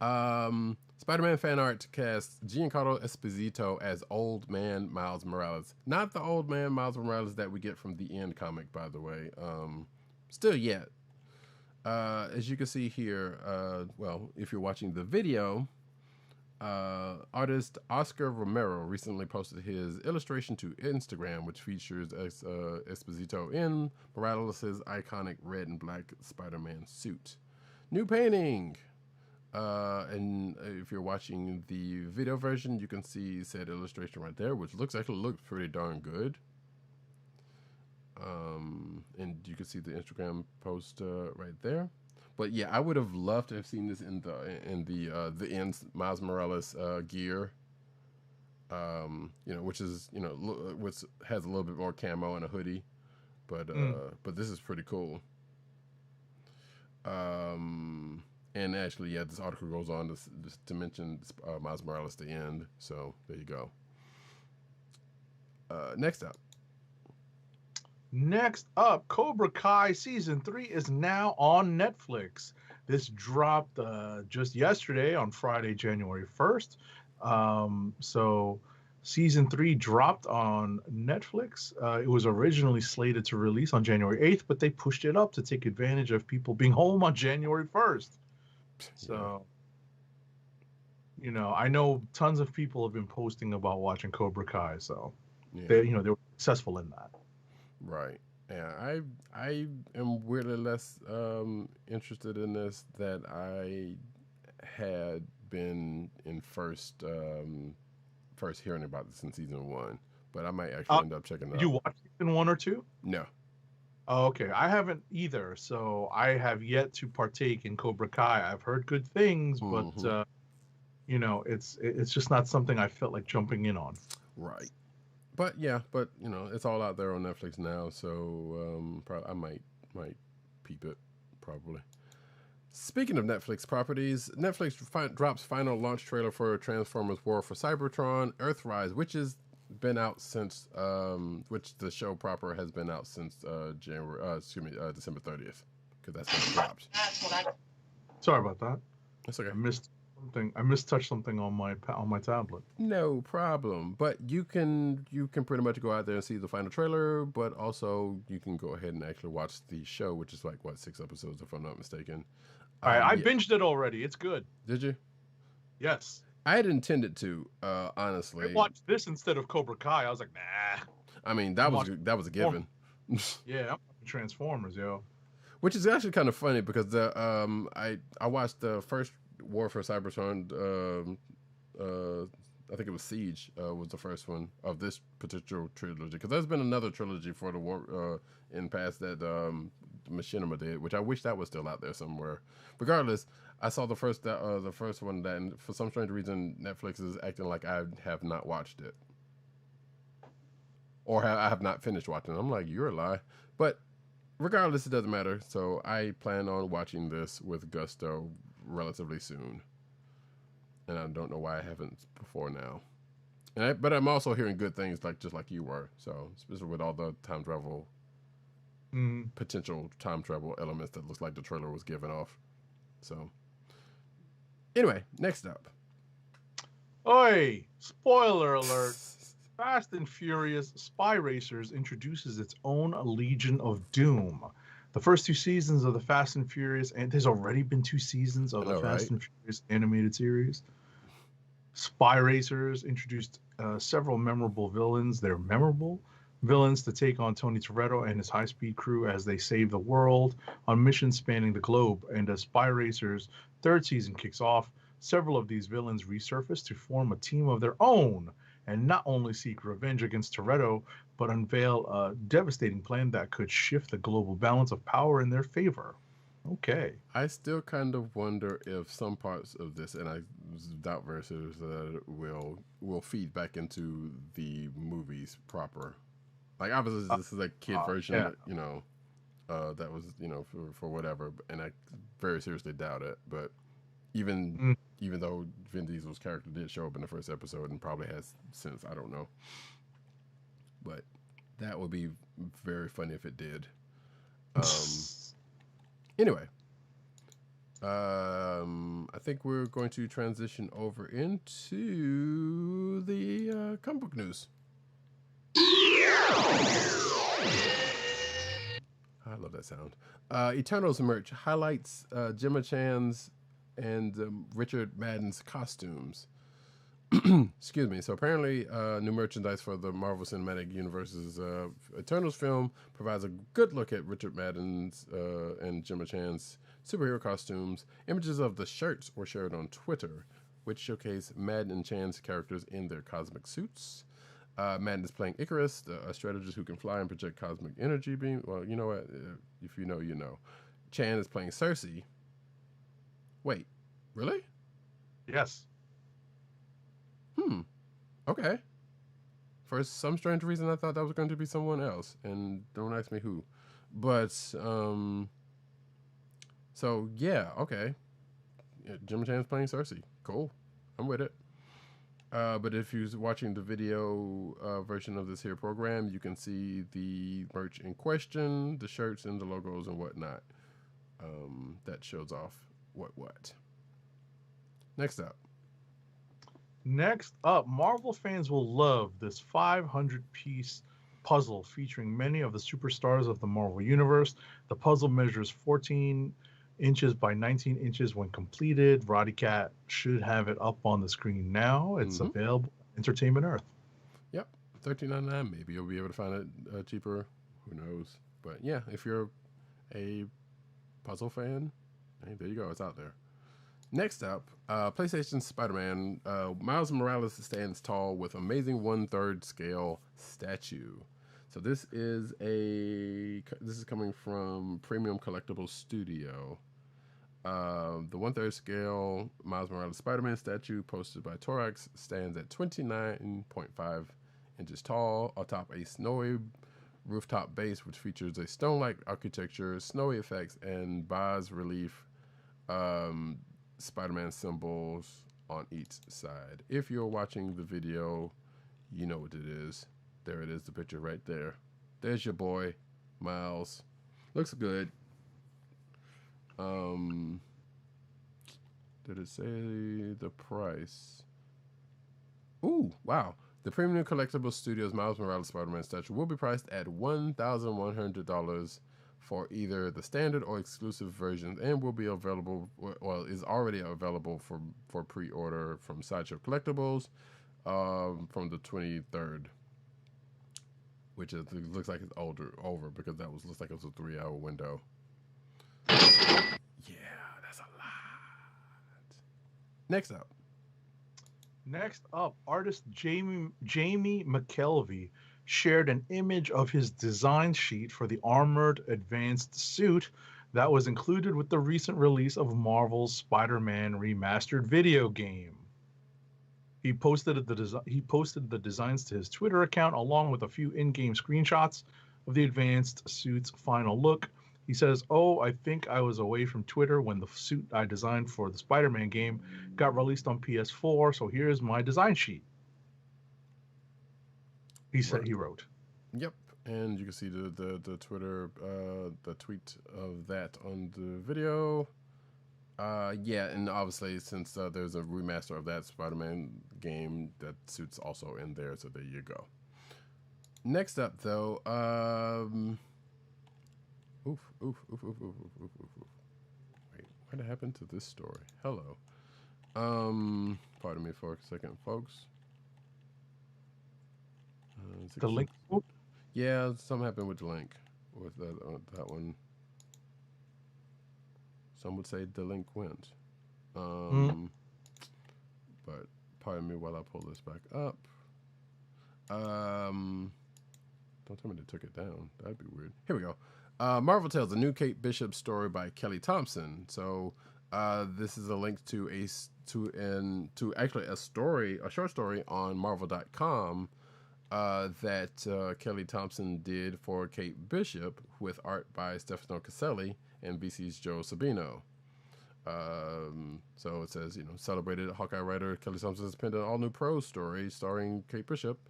Spider-Man fan art casts Giancarlo Esposito as Old Man Miles Morales. Not the Old Man Miles Morales that we get from the End comic, by the way. Still yet. As you can see here, well, if you're watching the video, artist Oscar Romero recently posted his illustration to Instagram, which features Esposito in Morales' iconic red and black Spider-Man suit. New painting! And if you're watching the video version, you can see said illustration right there, which looks pretty darn good. And you can see the Instagram post right there. But yeah, I would have loved to have seen this in the Ends Miles Morales gear. Which is which has a little bit more camo and a hoodie, but this is pretty cool. And actually, yeah, this article goes on to mention Miles Morales the End. So there you go. Next up, Cobra Kai Season 3 is now on Netflix. This dropped just yesterday on Friday, January 1st. So Season 3 dropped on Netflix. It was originally slated to release on January 8th, but they pushed it up to take advantage of people being home on January 1st. So, I know tons of people have been posting about watching Cobra Kai, so they were successful in that. Right. Yeah, I am weirdly less interested in this than I had been in first hearing about this in season 1, but I might actually end up checking it out. Did you watch season 1 or 2? No. Oh, okay. I haven't either, so I have yet to partake in Cobra Kai. I've heard good things, but it's just not something I felt like jumping in on. Right. But yeah, it's all out there on Netflix now, so I might peep it probably. Speaking of Netflix properties, Netflix drops final launch trailer for Transformers War for Cybertron, Earthrise, which has been out since which the show proper has been out since December 30th, because that's when it dropped. Sorry about that. That's okay. I mistouched something on my tablet. No problem. But you can pretty much go out there and see the final trailer, but also you can go ahead and actually watch the show, which is like 6 episodes if I'm not mistaken. I binged it already. It's good. Did you? Yes. I had intended to, I honestly. watched this instead of Cobra Kai. I was like, nah. I mean, I'm that was a given. Yeah, I'm watching Transformers, yo. Which is actually kind of funny because I watched the first War for Cybertron. I think it was Siege was the first one of this particular trilogy, because there's been another trilogy for the war in past that Machinima did, which I wish that was still out there somewhere. Regardless, I saw the first one, that, and for some strange reason Netflix is acting like I have not watched it, or I have not finished watching it. I'm like, you're a lie. But regardless, it doesn't matter. So I plan on watching this with gusto relatively soon. And I don't know why I haven't before now. But I'm also hearing good things, just like you were. So, especially with all the time travel, potential time travel elements that looks like the trailer was giving off. So, anyway, next up. Oi! Spoiler alert. Fast and Furious Spy Racers introduces its own Legion of Doom. The first 2 seasons of the Fast and Furious, and there's already been 2 seasons of the Fast and Furious animated series. Spy Racers introduced several memorable villains. They're memorable villains to take on Tony Toretto and his high-speed crew as they save the world on missions spanning the globe. And as Spy Racers' 3rd season kicks off, several of these villains resurface to form a team of their own and not only seek revenge against Toretto, but unveil a devastating plan that could shift the global balance of power in their favor. Okay. I still kind of wonder if some parts of this, and I doubt very seriously that it will feed back into the movies proper. Like, obviously, this is a kid version, that was, for whatever, and I very seriously doubt it. But even though Vin Diesel's character did show up in the first episode and probably has since, I don't know. But that would be very funny if it did. Anyway, I think we're going to transition over into the comic book news. I love that sound. Eternals merch highlights Gemma Chan's and Richard Madden's costumes. Excuse me. So apparently, new merchandise for the Marvel Cinematic Universe's Eternals film provides a good look at Richard Madden's and Gemma Chan's superhero costumes. Images of the shirts were shared on Twitter, which showcase Madden and Chan's characters in their cosmic suits. Madden is playing Icarus, a strategist who can fly and project cosmic energy beam. Well, you know what? If you know, you know. Chan is playing Cersei. Wait, really? Yes. Okay. For some strange reason, I thought that was going to be someone else, and don't ask me who. But so yeah, okay. Jim Chan's playing Cersei. Cool, I'm with it. But if you're watching the video version of this here program, you can see the merch in question, the shirts and the logos and whatnot. That shows off what. Next up, Marvel fans will love this 500-piece puzzle featuring many of the superstars of the Marvel Universe. The puzzle measures 14 inches by 19 inches when completed. Roddykat should have it up on the screen now. It's available on Entertainment Earth. Yep, $13.99. Maybe you'll be able to find it cheaper. Who knows? But yeah, if you're a puzzle fan, hey, there you go. It's out there. Next up, PlayStation Spider-Man. Miles Morales stands tall with amazing 1/3 scale statue. So this is coming from Premium Collectibles Studio. The 1/3 scale Miles Morales Spider-Man statue, posted by Torax, stands at 29.5 inches tall atop a snowy rooftop base, which features a stone-like architecture, snowy effects, and bas relief Spider-Man symbols on each side. If you're watching the video, you know what it is. There it is, the picture right there. There's your boy, Miles. Looks good. Did it say the price? Ooh, wow. The Premium Collectibles Studios Miles Morales Spider-Man statue will be priced at $1,100 for either the standard or exclusive versions, and will be available, well, is already available for pre-order from Sideshow Collectibles from the 23rd, which is, it looks like it's over because looks like it was a 3-hour window. Yeah, that's a lot. Next up, artist Jamie McKelvey shared an image of his design sheet for the armored advanced suit that was included with the recent release of Marvel's Spider-Man remastered video game. He posted the designs to his Twitter account along with a few in-game screenshots of the advanced suit's final look. He says, "Oh, I think I was away from Twitter when the suit I designed for the Spider-Man game got released on PS4, so here's my design sheet." He said, he wrote. Yep, and you can see the Twitter, the tweet of that on the video. Yeah, and obviously since there's a remaster of that Spider-Man game, that suit's also in there, so there you go. Next up, though, Wait, what happened to this story? Hello. Pardon me for a second, folks. The link? Yeah, something happened with the link. With that one. Some would say delinquent. But pardon me while I pull this back up. Don't tell me they took it down. That'd be weird. Here we go. Marvel tells a new Kate Bishop story by Kelly Thompson. So this is a link to actually a short story on Marvel.com that Kelly Thompson did for Kate Bishop with art by Stefano Caselli and VC's Joe Sabino. So it says, celebrated Hawkeye writer Kelly Thompson has penned an all-new prose story starring Kate Bishop.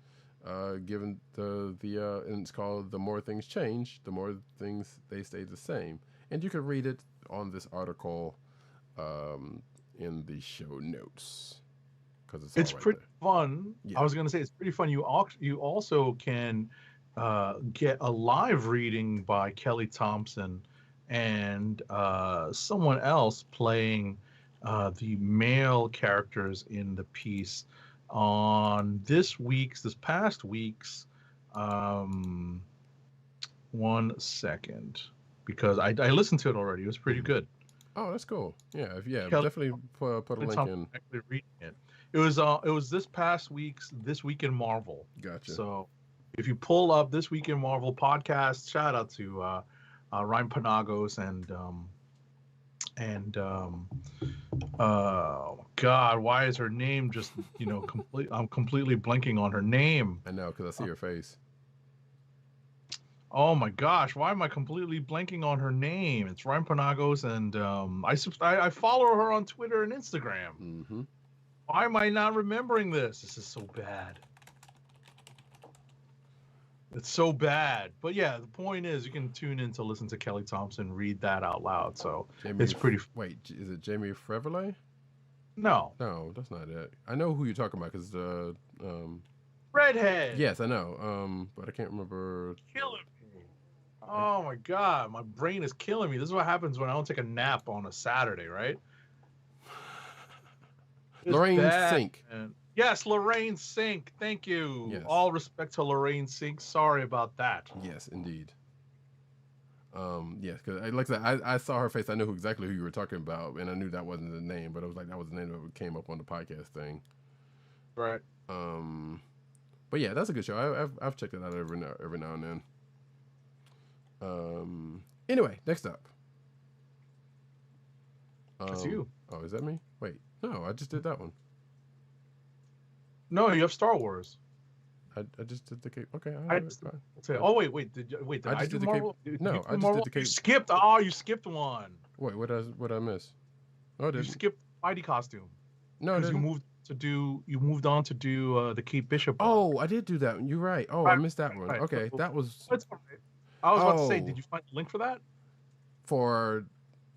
Given and it's called "The More Things Change, the More Things They Stay the Same," and you can read it on this article in the show notes because it's pretty fun. Yeah. I was going to say it's pretty fun. You also can get a live reading by Kelly Thompson and someone else playing the male characters in the piece on this past week's 1 second, because I listened to it already. It was pretty good. Oh, that's cool. Yeah, definitely put a link in. Actually reading it. It was this past week's This Week in Marvel. Gotcha. So if you pull up This Week in Marvel podcast, shout out to Ryan Panagos and God, why is her name just I'm completely blanking on her name. I know, because I see her face. Oh my gosh, why am I completely blanking on her name? It's Ryan Panagos, and I follow her on Twitter and Instagram. Mm-hmm. Why am I not remembering this? This is so bad. It's so bad. But yeah, the point is you can tune in to listen to Kelly Thompson read that out loud. So it's pretty... Wait, is it Jamie Frevele? No. No, that's not it. I know who you're talking about because the... Redhead! Yes, I know. But I can't remember... Killing me. Oh my God, my brain is killing me. This is what happens when I don't take a nap on a Saturday, right? Lorraine Sink. Yes, Lorraine Sink. Thank you. Yes. All respect to Lorraine Sink. Sorry about that. Yes, indeed. Yes, because like I said, I saw her face. I knew exactly who you were talking about, and I knew that wasn't the name, but it was like that was the name that came up on the podcast thing. Right. But yeah, that's a good show. I've checked it out every now and then. Anyway, next up. That's you. Oh, is that me? Wait, no, I just did that one. No, you have Star Wars. I just did the Cape. Okay. Oh wait. Did I do Marvel? No, I just did the Cape. You skipped. Oh, you skipped one. Wait, what did I miss? Oh, you skipped Spidey costume. No, because you moved on to do the Kate Bishop one. Oh, I did do that. You're right. Oh, I missed that one. Okay, that was. That's all right. I was about to say, did you find the link for that? For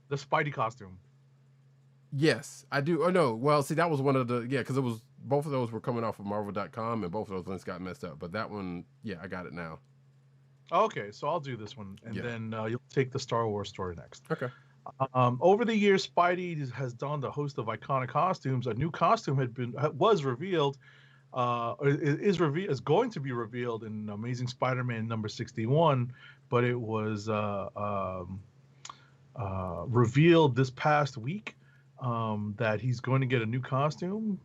the Spidey costume. Yes, I do. Oh no, well, see, that was one of the because it was both of those were coming off of Marvel.com and both of those links got messed up. But that one, yeah, I got it now. Okay, so I'll do this one, and Yeah. then you'll take the Star Wars story next. Okay. Over the years, Spidey has donned a host of iconic costumes. A new costume was revealed, is going to be revealed in Amazing Spider-Man number 61, but it was revealed this past week that he's going to get a new costume.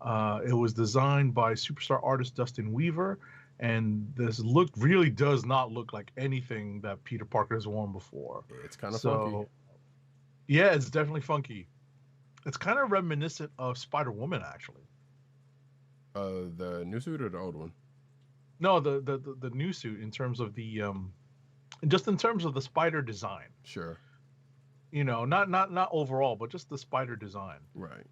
It was designed by superstar artist Dustin Weaver, and this look really does not look like anything that Peter Parker has worn before. It's kind of funky. So, yeah, it's definitely funky. It's kind of reminiscent of Spider-Woman, actually. The new suit or the old one? No, the new suit in terms of the just in terms of the spider design. Sure. Not overall, but just the spider design. Right.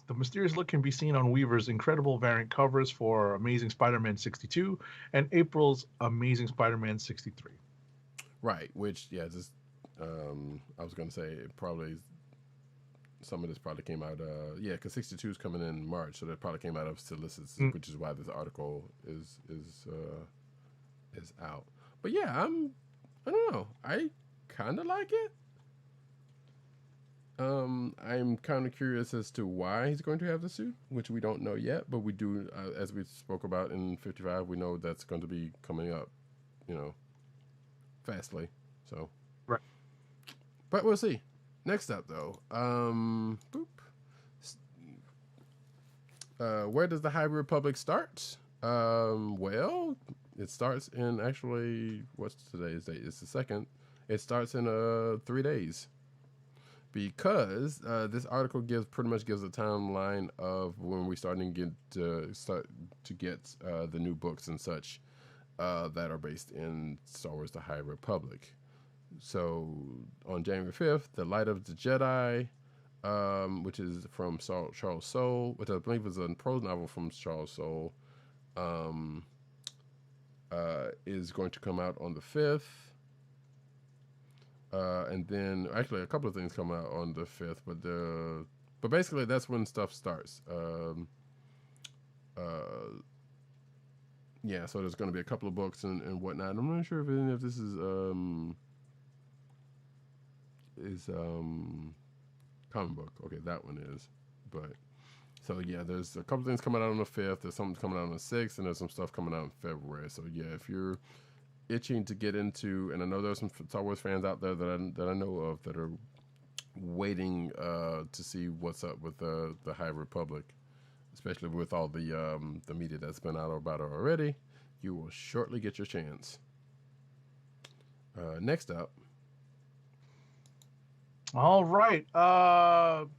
The mysterious look can be seen on Weaver's incredible variant covers for Amazing Spider-Man 62 and April's Amazing Spider-Man 63. Right. Which, yeah, just I was gonna say probably some of this probably came out. Yeah, because 62 is coming in March, so that probably came out of solicits, which is why this article is out. But yeah, I don't know. I kind of like it. I'm kind of curious as to why he's going to have the suit, which we don't know yet, but we do, as we spoke about in 55, we know that's going to be coming up, fastly. So, right. But we'll see. Next up, though, where does the High Republic start? Well, it starts in actually, what's today's date? It's the 2nd. It starts in 3 days. Because this article pretty much gives a timeline of when we start to get the new books and such that are based in Star Wars: The High Republic. So on January 5th, The Light of the Jedi, which is from Charles Soule, which I believe is a prose novel from Charles Soule, is going to come out on the 5th. And then actually a couple of things come out on the 5th, but basically that's when stuff starts. Yeah, so there's going to be a couple of books and whatnot. I'm not sure if any of this is comic book. Okay, that one is. But so yeah, there's a couple things coming out on the 5th. There's something coming out on the 6th, and there's some stuff coming out in February. So yeah, if you're itching to get into, and I know there's some Star Wars fans out there that I know of that are waiting to see what's up with the High Republic, especially with all the media that's been out about it already. You will shortly get your chance. Next up. All right.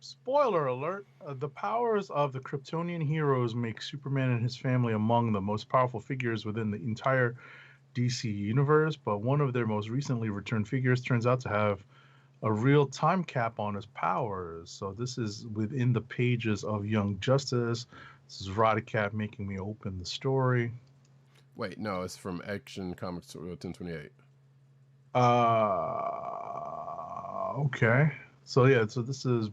Spoiler alert. The powers of the Kryptonian heroes make Superman and his family among the most powerful figures within the entire DC universe, but one of their most recently returned figures turns out to have a real time cap on his powers. So this is within the pages of Young Justice. This is Roddykat making me open the story. Wait, no, it's from Action Comics 1028. Okay. So yeah, so this is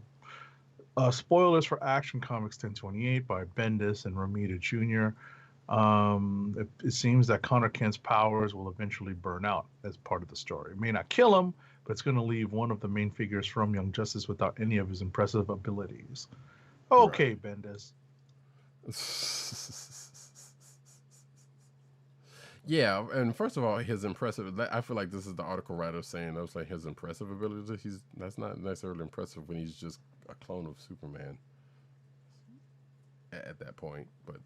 spoilers for Action Comics 1028 by Bendis and Romita Jr. It seems that Connor Kent's powers will eventually burn out as part of the story. It may not kill him, but it's going to leave one of the main figures from Young Justice without any of his impressive abilities. Okay, right. Bendis. Yeah, and first of all, his impressive. I feel like this is the article writer saying that was like his impressive abilities. That's not necessarily impressive when he's just a clone of Superman at that point. But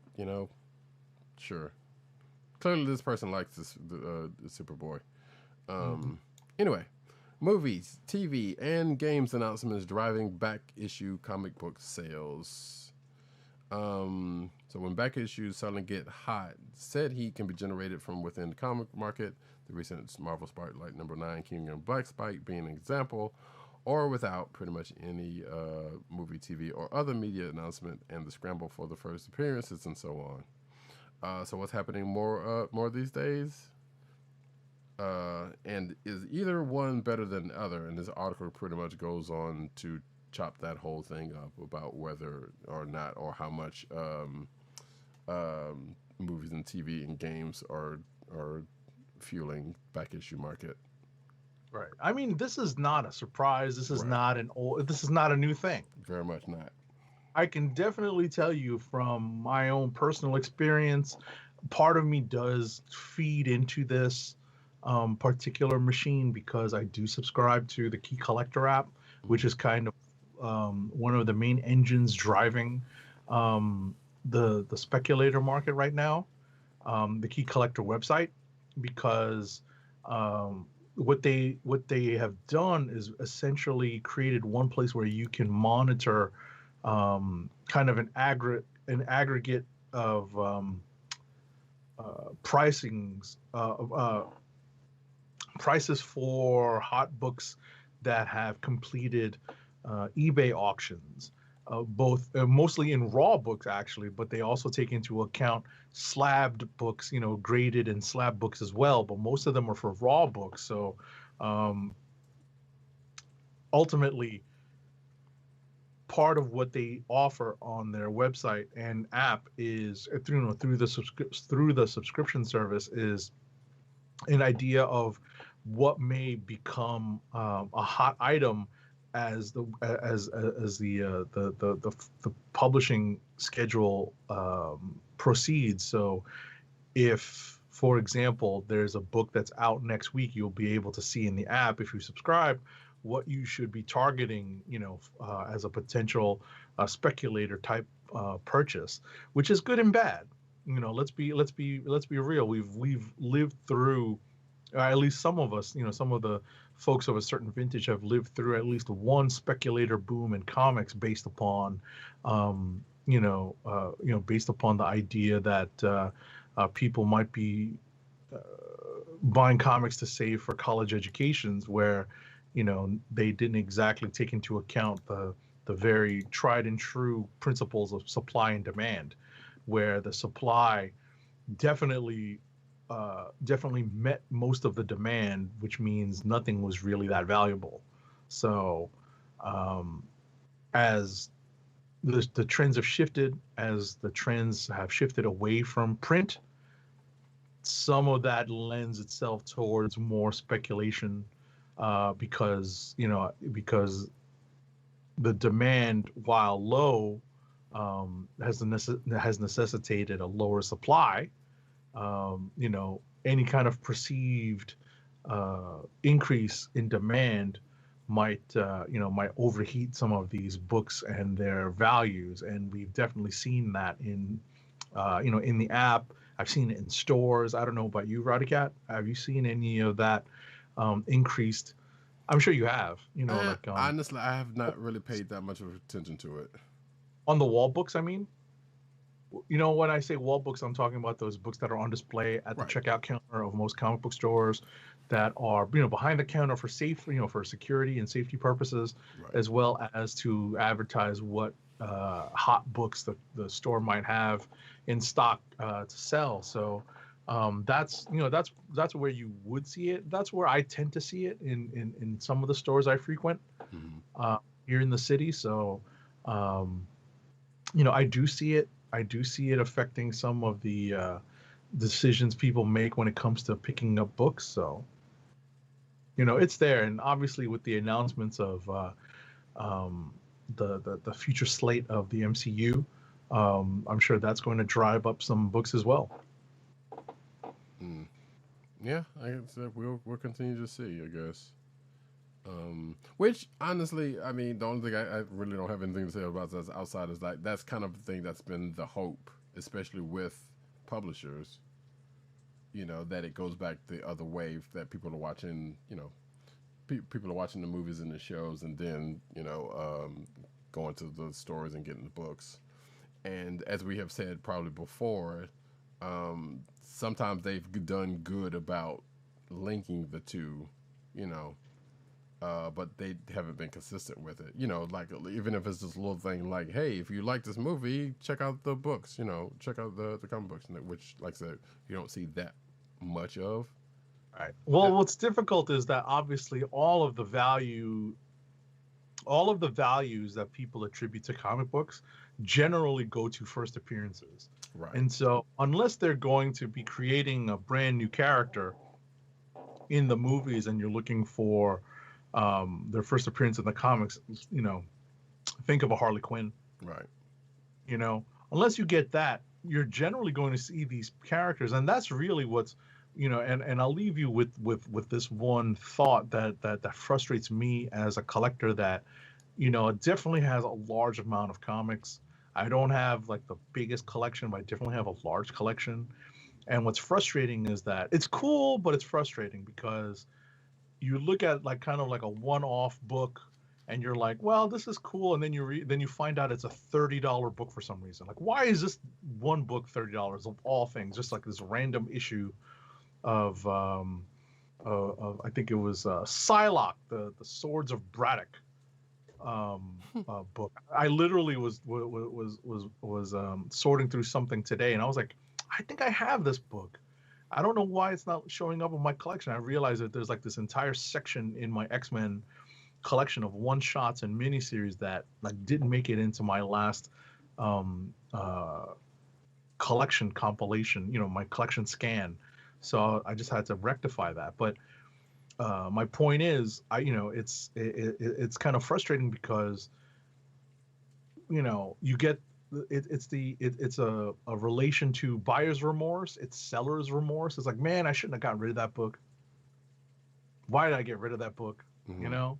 sure. Clearly, this person likes the Superboy. Anyway, movies, TV, and games announcements driving back issue comic book sales. So when back issues suddenly get hot, said heat can be generated from within the comic market. The recent Marvel Spotlight number 9, King and Black Spike being an example, or without pretty much any movie, TV, or other media announcement, and the scramble for the first appearances and so on. So what's happening more these days? And is either one better than the other? And this article pretty much goes on to chop that whole thing up about whether or not, or how much movies and TV and games are fueling back issue market. Right. I mean, this is not a surprise. This is not this is not a new thing. Very much not. I can definitely tell you from my own personal experience, part of me does feed into this particular machine because I do subscribe to the Key Collector app, which is kind of one of the main engines driving the speculator market right now, the Key Collector website, because what they have done is essentially created one place where you can monitor kind of an aggregate of pricings, prices for hot books that have completed eBay auctions, both mostly in raw books actually, but they also take into account slabbed books, graded and slab books as well. But most of them are for raw books. So ultimately, part of what they offer on their website and app is through the subscription service is an idea of what may become a hot item as the publishing schedule proceeds. So if, for example, there's a book that's out next week, you'll be able to see in the app, if you subscribe, what you should be targeting, as a potential speculator type purchase, which is good and bad. Let's be real. We've lived through, at least some of us, some of the folks of a certain vintage have lived through at least one speculator boom in comics based upon, based upon the idea that people might be buying comics to save for college educations, where they didn't exactly take into account the very tried and true principles of supply and demand, where the supply definitely met most of the demand, which means nothing was really that valuable. So as the trends have shifted, as the trends have shifted away from print, some of that lends itself towards more speculation, because the demand, while low, has necessitated a lower supply. Any kind of perceived increase in demand might overheat some of these books and their values, and we've definitely seen that in the app. I've seen it in stores. I don't know about you, Roddykat. Have you seen any of that increased? I'm sure you have. Honestly, I have not really paid that much of attention to it. On the wall books, I mean. When I say wall books, I'm talking about those books that are on display at the checkout counter of most comic book stores, that are behind the counter for for security and safety purposes, as well as to advertise what hot books the store might have in stock to sell. So that's where you would see it. That's where I tend to see it in some of the stores I frequent here in the city. So I do see it. I do see it affecting some of the decisions people make when it comes to picking up books. So, it's there. And obviously with the announcements of the future slate of the MCU, I'm sure that's going to drive up some books as well. Yeah, I guess we'll continue to see, I guess. Which honestly, I mean, the only thing I really don't have anything to say about that outside is that's kind of the thing that's been the hope, especially with publishers, that it goes back the other way, that people are watching, people are watching the movies and the shows, and then, going to the stores and getting the books. And as we have said probably before, sometimes they've done good about linking the two, but they haven't been consistent with it. Like, even if it's this little thing like, hey, if you like this movie, check out the books, check out the comic books, which, like I said, you don't see that much of. Right. Well, what's difficult is that obviously all of the values that people attribute to comic books generally go to first appearances. Right. And so unless they're going to be creating a brand new character in the movies and you're looking for their first appearance in the comics, think of a Harley Quinn. Right. Unless you get that, you're generally going to see these characters, and that's really what's, and I'll leave you with this one thought that frustrates me as a collector, that it definitely has a large amount of comics. I don't have like the biggest collection, but I definitely have a large collection. And what's frustrating is that it's cool, but it's frustrating because you look at like kind of like a one-off book and you're like, well, this is cool, and then you find out it's a $30 book for some reason. Like, why is this one book $30 of all things? Just like this random issue of I think it was Psylocke, the Swords of Braddock book. I literally was sorting through something today, and I was like, I think I have this book. I don't know why it's not showing up in my collection. I realized that there's like this entire section in my X-Men collection of one-shots and miniseries that like didn't make it into my last collection compilation, my collection scan. So I just had to rectify that. But my point is, it's kind of frustrating because you get it's a relation to buyer's remorse, it's seller's remorse. It's like, man, I shouldn't have gotten rid of that book. Why did I get rid of that book? Mm-hmm.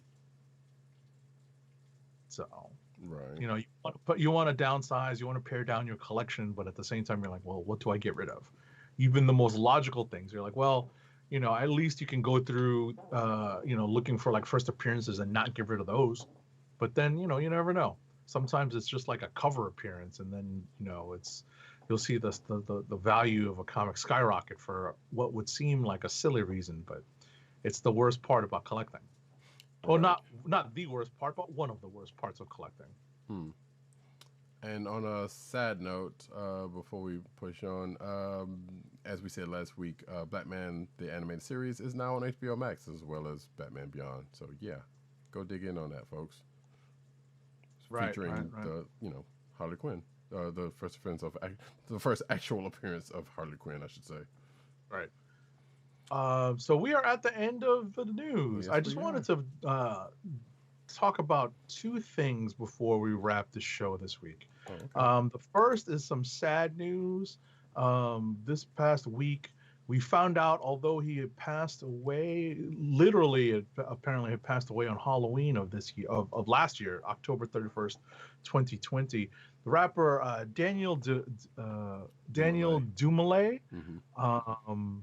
So Right. you want to downsize, you want to pare down your collection, but at the same time you're like, well, what do I get rid of? Even the most logical things, you're like, well, at least you can go through looking for like first appearances and not get rid of those. But then you never know. Sometimes it's just like a cover appearance, and then you'll see the value of a comic skyrocket for what would seem like a silly reason, but it's the worst part about collecting. Well, not the worst part, but one of the worst parts of collecting. And on a sad note, before we push on, as we said last week, Batman the animated series is now on HBO Max, as well as Batman Beyond. So yeah, go dig in on that, folks. Featuring the Harley Quinn, the first actual appearance of Harley Quinn, I should say. Right. So we are at the end of the news. Yes, I just wanted to talk about two things before we wrap the show this week. Oh, okay. The first is some sad news. This past week, we found out, although he had passed away, apparently had passed away on Halloween of this year, of last year, October 31st, 2020. The rapper Daniel Dumoulin. Mm-hmm.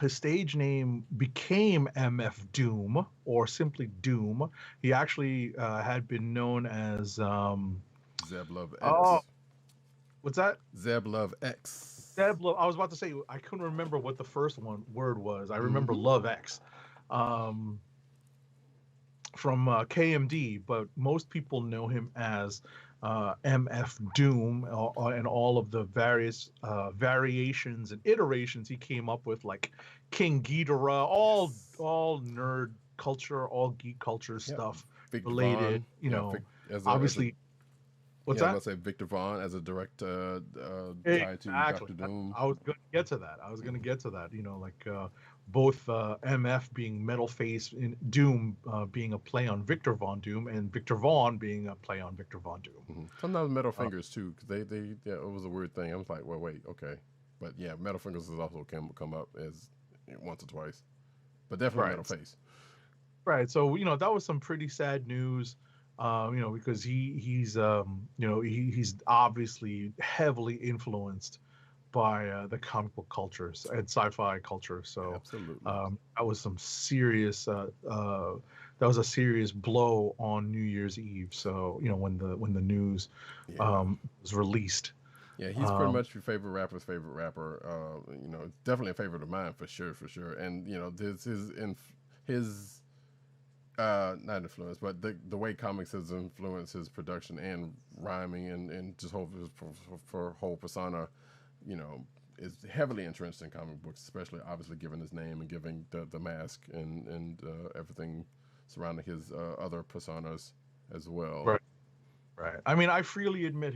His stage name became MF Doom, or simply Doom. He actually had been known as Zeb Love X. Oh, what's that? Zeb Love X. I was about to say, I couldn't remember what the first word was. I remember Love X from KMD, but most people know him as MF Doom, and all of the various variations and iterations he came up with, like King Ghidorah, all nerd culture, all geek culture stuff Victor related. Vaughn, obviously. What's that? I was going to say Victor Vaughn as a direct tie to Exactly. Dr. Doom. I was going to get to that. Both MF being Metal Face and Doom being a play on Victor Von Doom, and Victor Vaughn being a play on Victor Von Doom. Mm-hmm. Sometimes Metal Fingers too, because it was a weird thing. I was like, well, wait, okay, but yeah, Metal Fingers has also come up as once or twice, but definitely Metal Face. Right. So that was some pretty sad news. Because he's obviously heavily influenced by the comic book cultures and sci-fi culture. So absolutely, that was some serious. That was a serious blow on New Year's Eve. So when the news was released. Yeah, he's pretty much your favorite rapper's favorite rapper. Definitely a favorite of mine for sure. And his not influence, but the way comics has influenced his production and rhyming and just for whole persona, is heavily entrenched in comic books, especially obviously given his name and giving the mask and everything surrounding his other personas as well. Right. I mean, I freely admit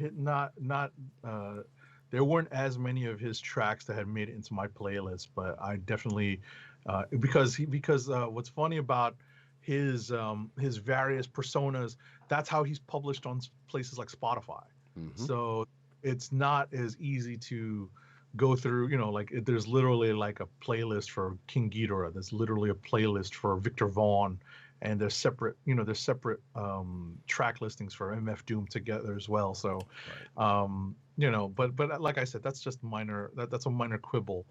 there weren't as many of his tracks that had made it into my playlist, but I definitely Because what's funny about his various personas, that's how he's published on places like Spotify. So it's not as easy to go through, like there's literally like a playlist for King Ghidorah, there's literally a playlist for Victor Vaughn, and there's separate track listings for MF Doom together as well. So but like I said, that's just minor, that's a minor quibble.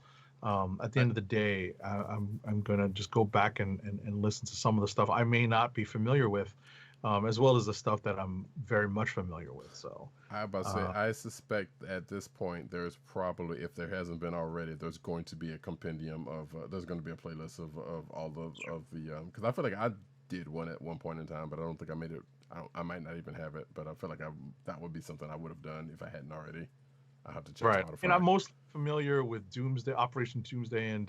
At the end of the day, I'm gonna just go back and listen to some of the stuff I may not be familiar with, as well as the stuff that I'm very much familiar with. So I about to say, I suspect at this point there's probably, if there hasn't been already, there's going to be a compendium of there's going to be a playlist of all of the because I feel like I did one at one point in time, but I don't think I made it. I might not even have it, but I feel like that would be something I would have done if I hadn't already. I have to check Spotify. And I'm most familiar with Doomsday, Operation Doomsday, and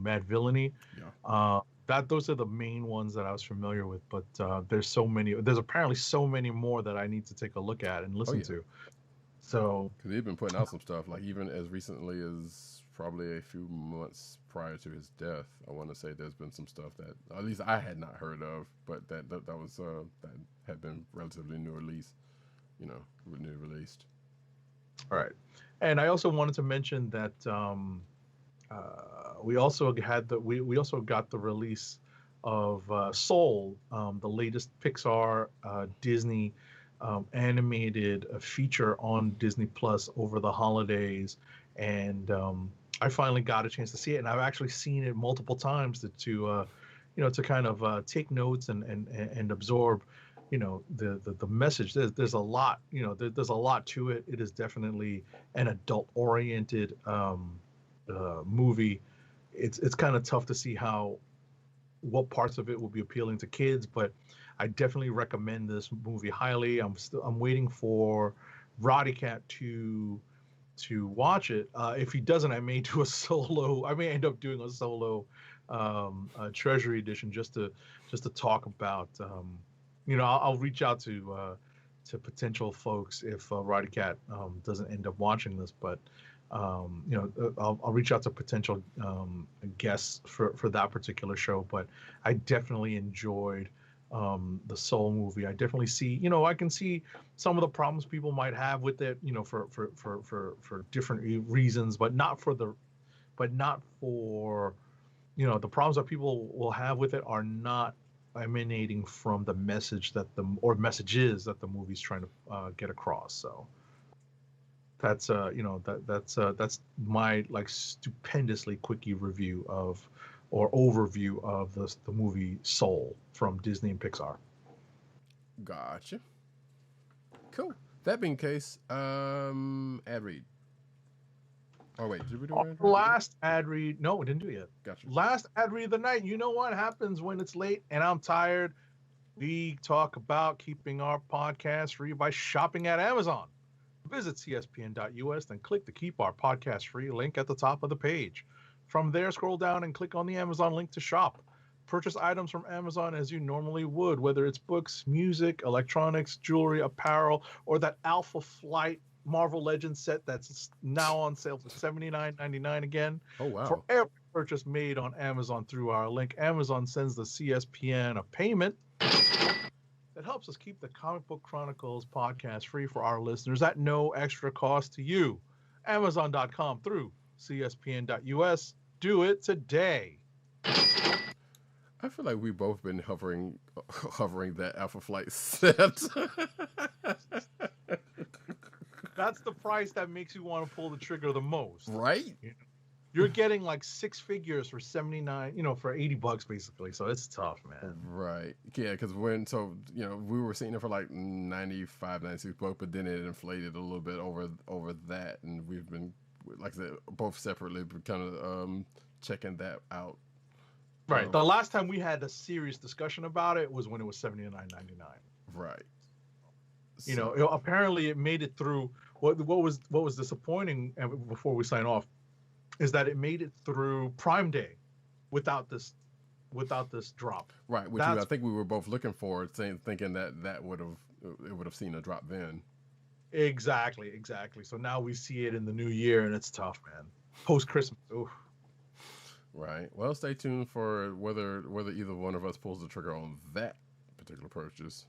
Mad Villainy. Yeah. Those are the main ones that I was familiar with. But there's so many. There's apparently so many more that I need to take a look at and listen to. So because they've been putting out some stuff, like even as recently as probably a few months prior to his death. I want to say there's been some stuff that at least I had not heard of, but that was that had been relatively new released. New released. All right, and I also wanted to mention that we also got the release of Soul, the latest Pixar Disney animated feature on Disney Plus over the holidays, and I finally got a chance to see it, and I've actually seen it multiple times to kind of take notes and absorb the message. There's a lot, there's a lot to it. It is definitely an adult oriented movie. It's kind of tough to see what parts of it will be appealing to kids, but I definitely recommend this movie highly. I'm waiting for Roddykat to watch it. If he doesn't, I may end up doing a solo Treasury edition just to talk about. I'll reach out to potential folks if Roddykat doesn't end up watching this, but I'll reach out to potential guests for that particular show. But I definitely enjoyed the Soul movie. I definitely see, I can see some of the problems people might have with it, for different reasons, but not for the problems that people will have with it are not emanating from the message messages that the movie's trying to get across. So that's that's my stupendously quickie review overview of the movie Soul from Disney and Pixar. Gotcha. Cool. That being the case, ad read. Oh wait, did we do it? Last ad read? No, we didn't do it yet. Gotcha. Last ad read of the night. You know what happens when it's late and I'm tired? We talk about keeping our podcast free by shopping at Amazon. Visit cspn.us, then click the Keep Our Podcast Free link at the top of the page. From there, scroll down and click on the Amazon link to shop. Purchase items from Amazon as you normally would, whether it's books, music, electronics, jewelry, apparel, or that Alpha Flight Marvel Legends set that's now on sale for $79.99 again. Oh, wow. For every purchase made on Amazon through our link, Amazon sends the CSPN a payment that helps us keep the Comic Book Chronicles podcast free for our listeners at no extra cost to you. Amazon.com through CSPN.us. Do it today. I feel like we've both been hovering that Alpha Flight set. That's the price that makes you want to pull the trigger the most. Right? You're getting like six figures for $79, for $80 basically. So it's tough, man. Right. Yeah, because we were seeing it for like 95, 96 bucks, but then it inflated a little bit over that. And we've been, like I said, both separately kind of checking that out. Right. The last time we had a serious discussion about it was when it was $79.99. Right. Apparently it made it through. What was disappointing, and before we sign off, is that it made it through Prime Day without this drop. Right, which I think we were both looking for, thinking that it would have seen a drop then. Exactly. So now we see it in the new year, and it's tough, man. Post Christmas. Ooh. Right. Well, stay tuned for whether either one of us pulls the trigger on that particular purchase.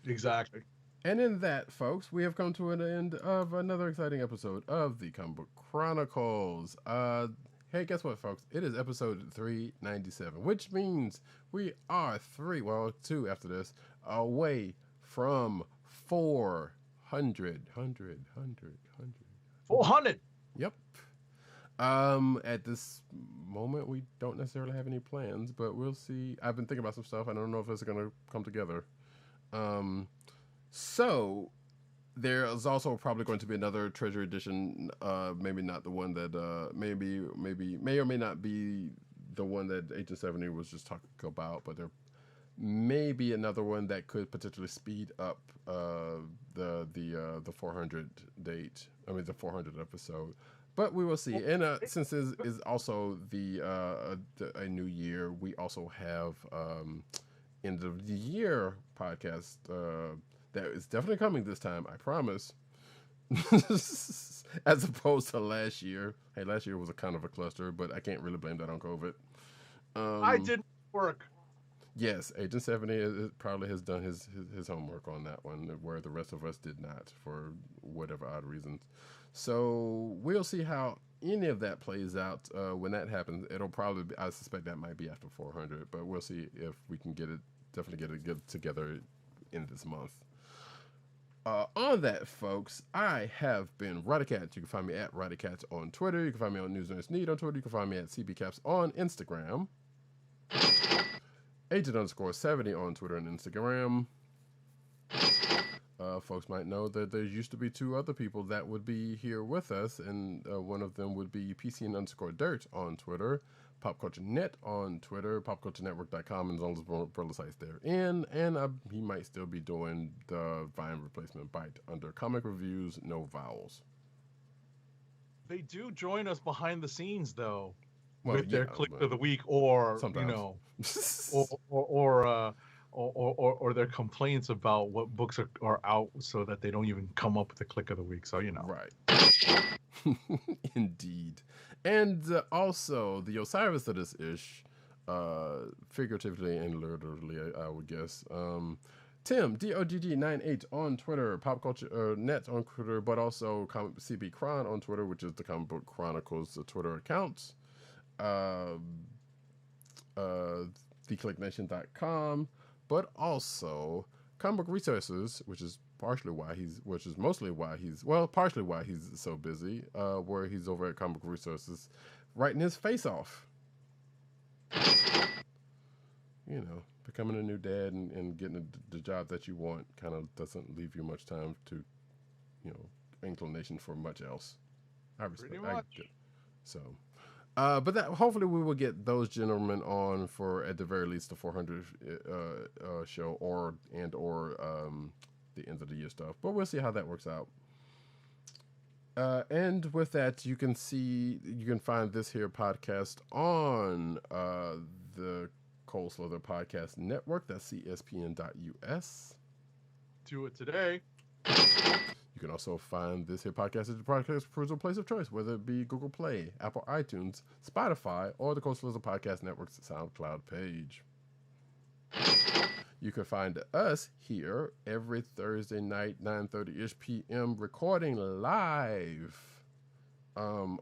Exactly. And in that, folks, we have come to an end of another exciting episode of the Comic Book Chronicles. Hey, guess what, folks? It is episode 397, which means we are two after this, away from 400. 400. Yep. At this moment, we don't necessarily have any plans, but we'll see. I've been thinking about some stuff. I don't know if it's going to come together. So there's also probably going to be another treasure edition. Maybe not the one that may or may not be the one that Agent 70 was just talking about, but there may be another one that could potentially speed up the 400 date. I mean the 400 episode. But we will see. And since this is also a new year, we also have end of the year podcast that is definitely coming this time, I promise. As opposed to last year. Hey, last year was a kind of a cluster, but I can't really blame that on COVID. I didn't work. Yes, Agent 70 probably has done his homework on that one, where the rest of us did not, for whatever odd reasons. So we'll see how any of that plays out. When that happens, it'll probably be, I suspect that might be after 400, but we'll see if we can definitely get it together in this month. On that, folks, I have been Roddykat. You can find me at Roddykat on Twitter. You can find me on News Nerds Need on Twitter. You can find me at CBCaps on Instagram. Agent_70 on Twitter and Instagram. Folks might know that there used to be two other people that would be here with us, and one of them would be PCN_Dirt on Twitter, Pop Culture Net on Twitter, popculturenetwork.com, and all those umbrella sites therein. And he might still be doing the Vine replacement bite under Comic Reviews, No Vowels. They do join us behind the scenes, though. Well, with their click of the week, or sometimes. You know, or their complaints about what books are out, so that they don't even come up with the click of the week. So you know, right? Indeed, and also the Osiris of this ish, figuratively and literally, I would guess. Tim DOGG98 on Twitter, Pop Culture Net on Twitter, but also CB Chron on Twitter, which is the Comic Book Chronicles Twitter accounts. TheClickNation.com, but also Comic Book Resources, which is partially why he's so busy, where he's over at Comic Book Resources writing his face off. You know, becoming a new dad and getting the job that you want kind of doesn't leave you much time to, inclination for much else. I respect that. So, but that hopefully we will get those gentlemen on for at the very least the 400 show or the end of the year stuff. But we'll see how that works out. And with that, you can find this here podcast on the Cold Slither Podcast Network. That's CSPN.us. Do it today. You can also find this here podcast at your podcast perusal place of choice, whether it be Google Play, Apple iTunes, Spotify, or the Cold Slither Podcast Network's SoundCloud page. You can find us here every Thursday night, 9:30-ish p.m., recording live on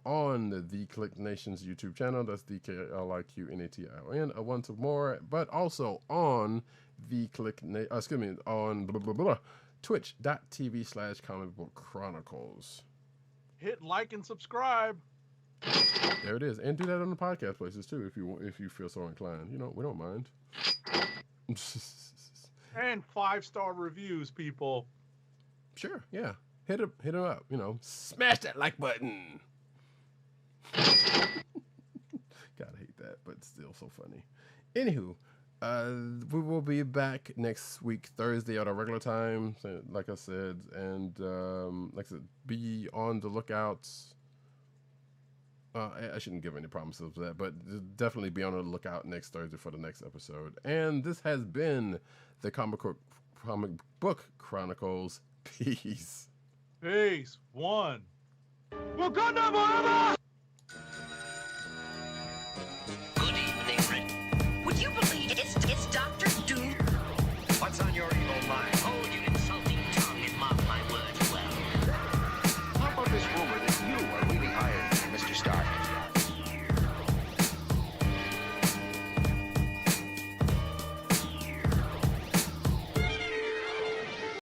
the Click Nation's YouTube channel. That's DKLIQNATION, once more, but also on the on twitch.tv/Comic Book Chronicles. Hit like and subscribe. There it is. And do that on the podcast places too if you feel so inclined. We don't mind. And 5-star reviews, people. Sure, yeah. Hit them up, Smash that like button. Gotta hate that, but it's still so funny. Anywho, we will be back next week, Thursday, at our regular time, like I said, and be on the lookout. I shouldn't give any promises of that, but definitely be on the lookout next Thursday for the next episode. And this has been the Comic Book Chronicles. Peace. Peace. One. Wakanda forever!